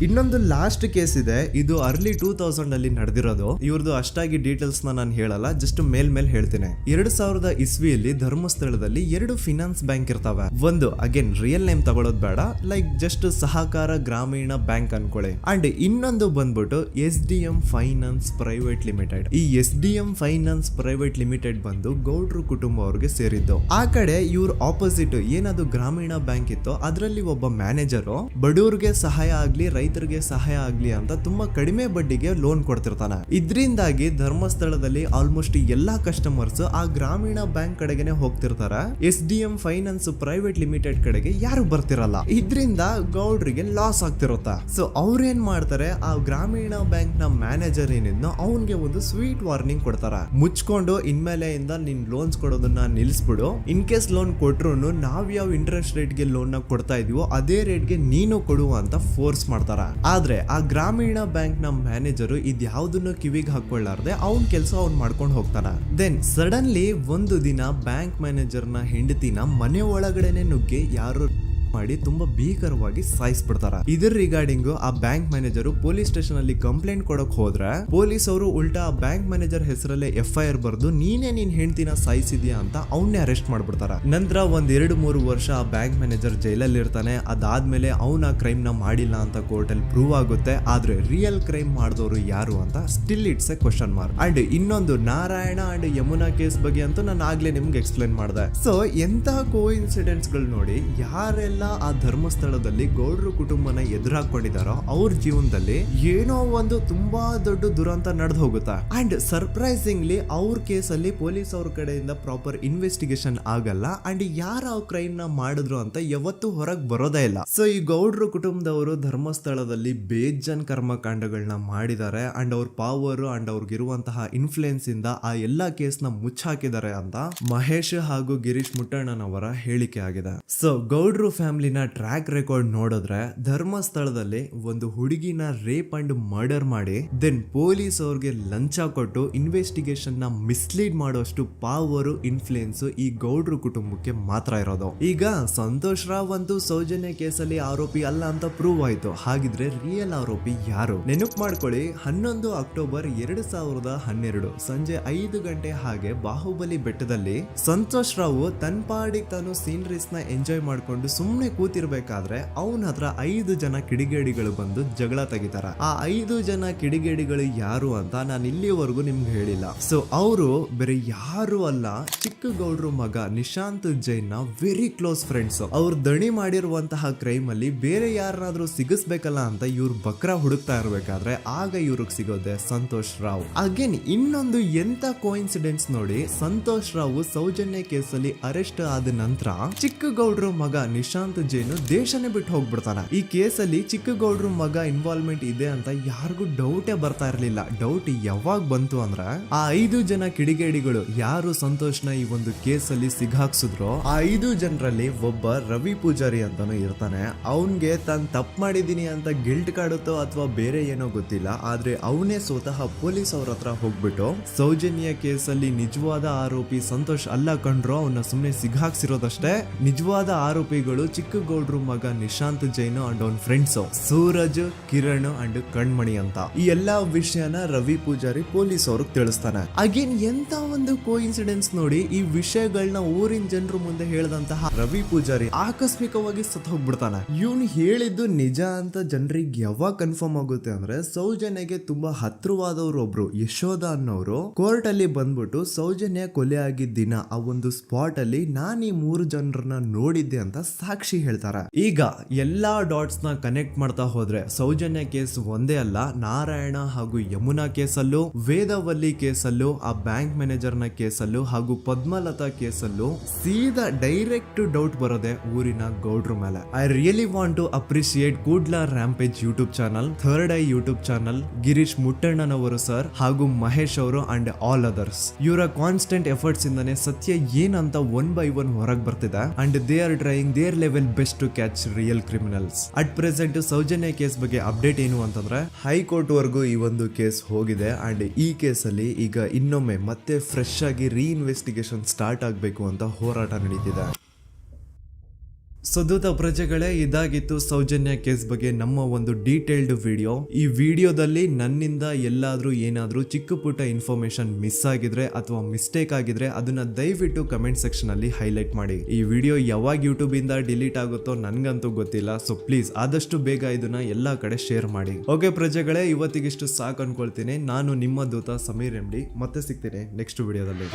ಇನ್ನೊಂದು ಲಾಸ್ಟ್ ಕೇಸ್ ಇದೆ, ಇದು ಅರ್ಲಿ 2000 ಅಲ್ಲಿ ನಡೆದಿರೋದು. ಇವ್ರದ್ದು ಅಷ್ಟಾಗಿ ಡೀಟೇಲ್ಸ್ ನಾನು ಹೇಳಲ್ಲ, ಜಸ್ಟ್ ಮೇಲ್ ಹೇಳ್ತೀನಿ. 2000 ಇಸ್ವಿಯಲ್ಲಿ ಧರ್ಮಸ್ಥಳದಲ್ಲಿ 2 ಫಿನಾನ್ಸ್ ಬ್ಯಾಂಕ್ ಇರ್ತಾವೆ. ಒಂದು ಅಗೇನ್ ರಿಯಲ್ ನೇಮ್ ತಗೊಳ್ಳೋದು ಬೇಡ, ಲೈಕ್ ಜಸ್ಟ್ ಸಹಕಾರ ಗ್ರಾಮೀಣ ಬ್ಯಾಂಕ್ ಅನ್ಕೊಳ್ಳಿ. ಅಂಡ್ ಇನ್ನೊಂದು ಬಂದ್ಬಿಟ್ಟು SDM ಫೈನಾನ್ಸ್ ಪ್ರೈವೇಟ್ ಲಿಮಿಟೆಡ್. ಈ SDM ಫೈನಾನ್ಸ್ ಪ್ರೈವೇಟ್ ಲಿಮಿಟೆಡ್ ಬಂದು ಗೌಡ್ರು ಕುಟುಂಬ ಅವ್ರಿಗೆ ಸೇರಿದ್ದು. ಆ ಕಡೆ ಇವ್ರ ಆಪೋಸಿಟ್ ಏನದು ಗ್ರಾಮೀಣ ಬ್ಯಾಂಕ್ ಇತ್ತು, ಅದರಲ್ಲಿ ಒಬ್ಬ ಮ್ಯಾನೇಜರು ಬಡವ್ರಿಗೆ ಸಹಾಯ ಆಗ್ಲಿ ರೈತರಿಗೆ ಸಹಾಯ ಆಗ್ಲಿ ಅಂತ ತುಂಬಾ ಕಡಿಮೆ ಬಡ್ಡಿಗೆ ಲೋನ್ ಕೊಡ್ತಿರ್ತಾನೆ. ಇದ್ರಿಂದಾಗಿ ಧರ್ಮಸ್ಥಳದಲ್ಲಿ ಆಲ್ಮೋಸ್ಟ್ ಎಲ್ಲಾ ಕಸ್ಟಮರ್ಸ್ ಆ ಗ್ರಾಮೀಣ ಬ್ಯಾಂಕ್ ಕಡೆಗೆ ಹೋಗ್ತಿರ್ತಾರೆ. SDM ಫೈನಾನ್ಸ್ ಪ್ರೈವೇಟ್ ಲಿಮಿಟೆಡ್ ಕಡೆಗೆ ಯಾರು ಬರ್ತಿರಲ್ಲ. ಇದ್ರಿಂದ ಗೌಡ್ರಿಗೆ ಲಾಸ್ ಆಗ್ತಿರುತ್ತಾ. ಸೊ ಅವ್ರೇನ್ ಮಾಡ್ತಾರೆ, ಆ ಗ್ರಾಮೀಣ ಬ್ಯಾಂಕ್ ನ ಮ್ಯಾನೇಜರ್ ಏನಿದ್ನೋ ಅವನ್ಗೆ ಒಂದು ಸ್ವೀಟ್ ವಾರ್ನಿಂಗ್ ಕೊಡ್ತಾರ. ಮುಚ್ಕೊಂಡು ಇನ್ಮೇಲೆ ಇಂದ ನಿನ್ ಲೋನ್ಸ್ ಕೊಡೋದನ್ನ ನಿಲ್ಸ್ಬಿಡು. ಇನ್ ಕೇಸ್ ಲೋನ್ ಕೊಟ್ರು ನಾವ್ ಯಾವ ಇಂಟ್ರೆಸ್ಟ್ ರೇಟ್ ಗೆ ಲೋನ್ ನ ಕೊಡ್ತಾ ಇದೀವೋ ಅದೇ ರೇಟ್ ಗೆ ನೀನು ಕೊಡುವ ಅಂತ ಫೋರ್ಸ್ ಮಾಡ್ತಾರ. ಆದ್ರೆ ಆ ಗ್ರಾಮೀಣ ಬ್ಯಾಂಕ್ ನ ಮ್ಯಾನೇಜರ್ ಇದ್ಯಾವುದನ್ನು ಕಿವಿಗೆ ಹಾಕೊಳ್ಳಾರ್ದೆ ಅವ್ನ್ ಕೆಲಸ ಅವ್ನ್ ಮಾಡ್ಕೊಂಡು ಹೋಗ್ತಾನ. ದೆನ್ ಸಡನ್ಲಿ ಒಂದು ದಿನ ಬ್ಯಾಂಕ್ ಮ್ಯಾನೇಜರ್ ನ ಹೆಂಡತಿನ ಮನೆ ಒಳಗಡೆನೆ ನುಗ್ಗಿ ಯಾರು ಮಾಡಿ ತುಂಬಾ ಭೀಕರವಾಗಿ ಸಾಯಿಸ್ಬಿಡ್ತಾರ. ಇದರ ರಿಗಾರ್ಡಿಂಗ್ ಆ ಬ್ಯಾಂಕ್ ಮ್ಯಾನೇಜರ್ ಪೊಲೀಸ್ ಸ್ಟೇಷನ್ ಅಲ್ಲಿ ಕಂಪ್ಲೇಂಟ್ ಕೊಡಕ್ ಹೋದ್ರೆ ಪೊಲೀಸ್ ಅವರು ಉಲ್ಟಾ ಆ ಬ್ಯಾಂಕ್ ಮ್ಯಾನೇಜರ್ ಹೆಸರಲ್ಲೇ FIR ಬರ್ದು ನೀನೇ ನಿನ್ ಹೆಂಡತಿನ ಸಾಯಿಸಿದ್ಯಾ ಅಂತ ಅವನ್ನೇ ಅರೆಸ್ಟ್ ಮಾಡ್ಬಿಡ್ತಾರ. ನಂತರ ಒಂದ್ 2-3 ವರ್ಷ ಆ ಬ್ಯಾಂಕ್ ಮ್ಯಾನೇಜರ್ ಜೈಲಲ್ಲಿ ಇರ್ತಾನೆ. ಅದಾದ್ಮೇಲೆ ಅವನ ಕ್ರೈಮ್ ನ ಮಾಡಿಲ್ಲ ಅಂತ ಕೋರ್ಟ್ ಅಲ್ಲಿ ಪ್ರೂವ್ ಆಗುತ್ತೆ. ಆದ್ರೆ ರಿಯಲ್ ಕ್ರೈಮ್ ಮಾಡಿದವರು ಯಾರು ಅಂತ still it's A question mark. And ಇನ್ನೊಂದು ನಾರಾಯಣ ಅಂಡ್ ಯಮುನಾ ಕೇಸ್ ಬಗ್ಗೆ ಅಂತೂ ನಾನು ಆಗ್ಲೇ ನಿಮ್ಗೆ ಎಕ್ಸ್ಪ್ಲೇನ್ ಮಾಡಿದೆ. ಸೊ ಎಂತ ಕೋ ಇನ್ಸಿಡೆಂಟ್ಸ್ ಗಳು ನೋಡಿ, ಯಾರೆಲ್ಲ ಆ ಧರ್ಮಸ್ಥಳದಲ್ಲಿ ಗೌಡ್ರು ಕುಟುಂಬನ ಎದುರಾಕೊಂಡಿದಾರೋ ಅವ್ರ ಜೀವನದಲ್ಲಿ ಏನೋ ಒಂದು ತುಂಬಾ ದೊಡ್ಡ ದುರಂತ ನಡೆದು ಹೋಗುತ್ತಾ. ಅಂಡ್ ಸರ್ಪ್ರೈಸಿಂಗ್ಲಿ ಅವ್ರ ಕೇಸಲ್ಲಿ ಪೊಲೀಸ್ ಅವ್ರ ಕಡೆಯಿಂದ ಪ್ರಾಪರ್ ಇನ್ವೆಸ್ಟಿಗೇಷನ್ ಆಗಲ್ಲ. ಅಂಡ್ ಯಾರ ಆ ಕ್ರೈಮ್ ನ ಮಾಡಿದ್ರು ಅಂತ ಯಾವತ್ತೂ ಹೊರಗೆ ಬರೋದೇ ಇಲ್ಲ. ಸೊ ಈ ಗೌಡ್ರು ಕುಟುಂಬದವರು ಧರ್ಮಸ್ಥಳದಲ್ಲಿ ಬೇಜನ್ ಕರ್ಮಕಾಂಡಗಳನ್ನ ಮಾಡಿದ್ದಾರೆ. ಅಂಡ್ ಅವ್ರ ಪವರ್ ಅಂಡ್ ಅವ್ರಿಗಿರುವಂತಹ ಇನ್ಫ್ಲೂಯೆನ್ಸ್ ಇಂದ ಆ ಎಲ್ಲಾ ಕೇಸ್ ನ ಮುಚ್ಚಾಕಿದ್ದಾರೆ ಅಂತ ಮಹೇಶ್ ಹಾಗೂ ಗಿರೀಶ್ ಮುಟ್ಟಣ್ಣನವರ ಹೇಳಿಕೆ ಆಗಿದೆ. ಸೊ ಗೌಡ್ರು ಫ್ಯಾಮಿಲಿನ ಟ್ರ್ಯಾಕ್ ರೆಕಾರ್ಡ್ ನೋಡಿದ್ರೆ ಧರ್ಮಸ್ಥಳದಲ್ಲಿ ಒಂದು ಹುಡುಗಿನ ರೇಪ್ ಅಂಡ್ ಮರ್ಡರ್ ಮಾಡಿ ದೆನ್ ಪೊಲೀಸ್ ಅವ್ರಿಗೆ ಲಂಚ ಕೊಟ್ಟು ಇನ್ವೆಸ್ಟಿಗೇಷನ್ ನ ಮಿಸ್ಲೀಡ್ ಮಾಡೋಷ್ಟು ಪವರ್ ಇನ್ಫ್ಲೂಯೆನ್ಸ್ ಈ ಗೌಡ್ರು ಕುಟುಂಬಕ್ಕೆ ಮಾತ್ರ ಇರೋದು. ಈಗ ಸಂತೋಷ್ ರಾವ್ ಅಂತೂ ಸೌಜನ್ಯ ಕೇಸಲ್ಲಿ ಆರೋಪಿ ಅಲ್ಲ ಅಂತ ಪ್ರೂವ್ ಆಯ್ತು. ಹಾಗಿದ್ರೆ ರಿಯಲ್ ಆರೋಪಿ ಯಾರು? ನೆನಪು ಮಾಡ್ಕೊಳ್ಳಿ, 11 ಅಕ್ಟೋಬರ್ 2012 ಸಂಜೆ 5 ಗಂಟೆ ಹಾಗೆ ಬಾಹುಬಲಿ ಬೆಟ್ಟದಲ್ಲಿ ಸಂತೋಷ್ ರಾವ್ ತನ್ನ ಪಾಡಿಗೆ ತಾನು ಸೀನರೀಸ್ ನ ಎಂಜಾಯ್ ಮಾಡ್ಕೊಂಡು ಸುಮ್ನೆ ಕೂತಿರ್ಬೇಕಾದ್ರೆ ಅವನ ಹತ್ರ 5 ಜನ ಕಿಡಿಗೇಡಿಗಳು ಬಂದು ಜಗಳ ತೆಗಿತಾರ. ಆ 5 ಜನ ಕಿಡಿಗೇಡಿಗಳು ಯಾರು ಅಂತ ನಾನು ಇಲ್ಲಿವರೆಗೂ ನಿಮ್ಗೆ ಹೇಳಿಲ್ಲ. ಸೊ ಅವರು ಬೇರೆ ಯಾರು ಅಲ್ಲ, ಚಿಕ್ಕ ಗೌಡ್ರು ಮಗ ನಿಶಾಂತ್ ಜೈನ್ ನ ವೆರಿ ಕ್ಲೋಸ್ ಫ್ರೆಂಡ್ಸ್. ಅವ್ರು ದಣಿ ಮಾಡಿರುವಂತಹ ಕ್ರೈಮ್ ಅಲ್ಲಿ ಬೇರೆ ಯಾರನ್ನಾದ್ರೂ ಸಿಗಿಸ್ಬೇಕಲ್ಲ ಅಂತ ಇವ್ರು ಬಕ್ರ ಹುಡುಕ್ತಾ ಇರ್ಬೇಕಾದ್ರೆ ಆಗ ಇವ್ರಿಗೆ ಸಿಗೋದೆ ಸಂತೋಷ್ ರಾವ್. ಅಗೇನ್ ಇನ್ನೊಂದು ಎಂತ ಕೋಇನ್ಸಿಡೆನ್ಸ್ ನೋಡಿ, ಸಂತೋಷ್ ರಾವ್ ಸೌಜನ್ಯ ಕೇಸಲ್ಲಿ ಅರೆಸ್ಟ್ ಆದ ನಂತರ ಚಿಕ್ಕ ಗೌಡ್ರು ಮಗ ನಿಶಾಂತ್ ಜೈನ್ ದೇಶನೇ ಬಿಟ್ಟು ಹೋಗ್ಬಿಡ್ತಾನೆ. ಈ ಕೇಸಲ್ಲಿ ಚಿಕ್ಕ ಗೌಡ್ರು ಮಗ ಇನ್ವಾಲ್ವ್ಮೆಂಟ್ ಇದೆ ಅಂತ ಯಾರಿಗೂ ಡೌಟೇ ಬರ್ತಾ ಇರ್ಲಿಲ್ಲ. ಡೌಟ್ ಯಾವಾಗ ಬಂತು ಅಂದ್ರೆ ಆ 5 ಜನ ಕಿಡಿಗೇಡಿಗಳು ಯಾರು ಸಂತೋಷ್ನ ಈ ಒಂದು ಕೇಸಲ್ಲಿ ಸಿಗಾಕ್ಸಿದ್ರು ಆ 5 ಜನರಲ್ಲಿ ಒಬ್ಬ ರವಿ ಪೂಜಾರಿ ಅಂತಾನು ಇರ್ತಾನೆ. ಅವನ್ಗೆ ತಾನು ತಪ್ಪು ಮಾಡಿದೀನಿ ಅಂತ ಗಿಲ್ಟ್ ಕಾಡುತ್ತೋ ಅಥವಾ ಬೇರೆ ಏನೋ ಗೊತ್ತಿಲ್ಲ, ಆದ್ರೆ ಅವನೇ ಸ್ವತಃ ಪೊಲೀಸ್ ಅವ್ರ ಹತ್ರ ಹೋಗ್ಬಿಟ್ಟು ಸೌಜನ್ಯ ಕೇಸಲ್ಲಿ ನಿಜವಾದ ಆರೋಪಿ ಸಂತೋಷ್ ಅಲ್ಲ ಕಂಡ್ರು, ಅವನ್ನ ಸುಮ್ನೆ ಸಿಗಾಕ್ಸಿರೋದಷ್ಟೇ, ನಿಜವಾದ ಆರೋಪಿಗಳು ಚಿಕ್ಕ ಗೌಡ್ರು ಮಗ ನಿಶಾಂತ್ ಜೈನ್ ಅಂಡ್ ಅವನ್ ಫ್ರೆಂಡ್ಸ್ ಸೂರಜ್, ಕಿರಣ್ ಅಂಡ್ ಕಣ್ಮಣಿ ಅಂತ. ಈ ಎಲ್ಲಾ ವಿಷಯನ ರವಿ ಪೂಜಾರಿ ಪೊಲೀಸ್ ಅವ್ರಿಗೆ ತಿಳಿಸ್ತಾನೆ. ಅಗೇನ್ ಎಂತ ಒಂದು ಕೋಇನ್ಸಿಡೆನ್ಸ್ ನೋಡಿ, ಈ ವಿಷಯಗಳನ್ನ ಊರಿನ ಜನರು ಮುಂದೆ ಹೇಳಿದಂತಹ ರವಿ ಪೂಜಾರಿ ಆಕಸ್ಮಿಕವಾಗಿ ಸತ್ ಹೋಗ್ಬಿಡ್ತಾನೆ. ಇವನು ಹೇಳಿದ್ದು ನಿಜ ಅಂತ ಜನರಿಗೆ ಯಾವಾಗ ಕನ್ಫರ್ಮ್ ಆಗುತ್ತೆ ಅಂದ್ರೆ ಸೌಜನ್ಯಗೆ ತುಂಬಾ ಹತ್ರವಾದವ್ರು ಒಬ್ರು ಯಶೋಧ ಅನ್ನೋರು ಕೋರ್ಟ್ ಅಲ್ಲಿ ಬಂದ್ಬಿಟ್ಟು ಸೌಜನ್ಯ ಕೊಲೆ ಆಗಿದ್ದ ದಿನ ಆ ಒಂದು ಸ್ಪಾಟ್ ಅಲ್ಲಿ ನಾನು ಈ 3 ಜನರನ್ನ ನೋಡಿದ್ದೆ ಅಂತ ಸಾಕ್ಷಿ ಹೇಳ್ತಾರೆ. ಈಗ ಎಲ್ಲಾ ಡಾಟ್ಸ್ ನ ಕನೆಕ್ಟ್ ಮಾಡ್ತಾ ಹೋದ್ರೆ ಸೌಜನ್ಯ ಕೇಸ್ ಒಂದೇ ಅಲ್ಲ, ನಾರಾಯಣ ಹಾಗೂ ಯಮುನಾ ಕೇಸಲ್ಲೂ, ವೇದವಲ್ಲಿ ಕೇಸಲ್ಲೂ, ಆ ಬ್ಯಾಂಕ್ ಮ್ಯಾನೇಜರ್ ನ ಕೇಸಲ್ಲೂ ಹಾಗೂ ಪದ್ಮಲತಾ ಕೇಸಲ್ಲೂ ಸೀದಾ ಡೈರೆಕ್ಟ್ ಡೌಟ್ ಬರೋದೆ ಊರಿನ ಗೌಡ್ರ ಮೇಲೆ. I really want to appreciate Kudla rampage YouTube channel, third eye YouTube channel, Girish ಮುಟ್ಟಣ್ಣನವರು ಸರ್ ಹಾಗೂ ಮಹೇಶ್ ಅವರು ಅಂಡ್ ಆಲ್ ಅದರ್ಸ್. ಇವರ ಕಾನ್ಸ್ಟೆಂಟ್ ಎಫರ್ಟ್ಸ್ ಇಂದಾನೆ ಸತ್ಯ ಏನಂತ 1 by 1 ಹೊರಗೆ ಬರ್ತಿದೆ and they are trying their level best to catch real criminals. At present Soujanya case ಬಗ್ಗೆ ಅಪ್ಡೇಟ್ ಏನು ಅಂತಂದ್ರೆ ಹೈಕೋರ್ಟ್ ವರೆಗೂ ಈ ಒಂದು ಕೇಸ್ ಹೋಗಿದೆ ಅಂಡ್ ಈ ಕೇಸಲ್ಲಿ ಈಗ ಇನ್ನೊಮ್ಮೆ ಮತ್ತೆ ಫ್ರೆಶ್ ಆಗಿ ರೀಇನ್ವೆಸ್ಟಿಗೇಷನ್ ಸ್ಟಾರ್ಟ್ ಆಗಬೇಕು ಅಂತ ಹೋರಾಟ ನಡೀತಿದೆ. ಸದುತ ಪ್ರಜೆಗಳೇ, ಇದಾಗಿತ್ತು ಸೌಜನ್ಯ ಕೇಸ್ ಬಗ್ಗೆ ನಮ್ಮ ಒಂದು ಡೀಟೇಲ್ಡ್ ವಿಡಿಯೋ. ಈ ವಿಡಿಯೋದಲ್ಲಿ ನನ್ನಿಂದ ಎಲ್ಲಾದ್ರೂ ಏನಾದ್ರೂ ಚಿಕ್ಕ ಪುಟ್ಟ ಇನ್ಫಾರ್ಮೇಶನ್ ಮಿಸ್ ಆಗಿದ್ರೆ ಅಥವಾ ಮಿಸ್ಟೇಕ್ ಆಗಿದ್ರೆ ಅದನ್ನ ದಯವಿಟ್ಟು ಕಮೆಂಟ್ ಸೆಕ್ಷನ್ ಅಲ್ಲಿ ಹೈಲೈಟ್ ಮಾಡಿ. ಈ ವಿಡಿಯೋ ಯಾವಾಗ ಯೂಟ್ಯೂಬ್ ಇಂದ ಡಿಲೀಟ್ ಆಗುತ್ತೋ ನನ್ಗಂತೂ ಗೊತ್ತಿಲ್ಲ. ಸೊ ಪ್ಲೀಸ್ ಆದಷ್ಟು ಬೇಗ ಇದನ್ನ ಎಲ್ಲಾ ಕಡೆ ಶೇರ್ ಮಾಡಿ. ಓಕೆ ಪ್ರಜೆಗಳೇ, ಇವತ್ತಿಗಿಷ್ಟು ಸಾಕು ಅನ್ಕೊಳ್ತೀನಿ. ನಾನು ನಿಮ್ಮ ದೂತ ಸಮೀರ್ MD. ಮತ್ತೆ ಸಿಗ್ತೀನಿ ನೆಕ್ಸ್ಟ್ ವಿಡಿಯೋದಲ್ಲಿ.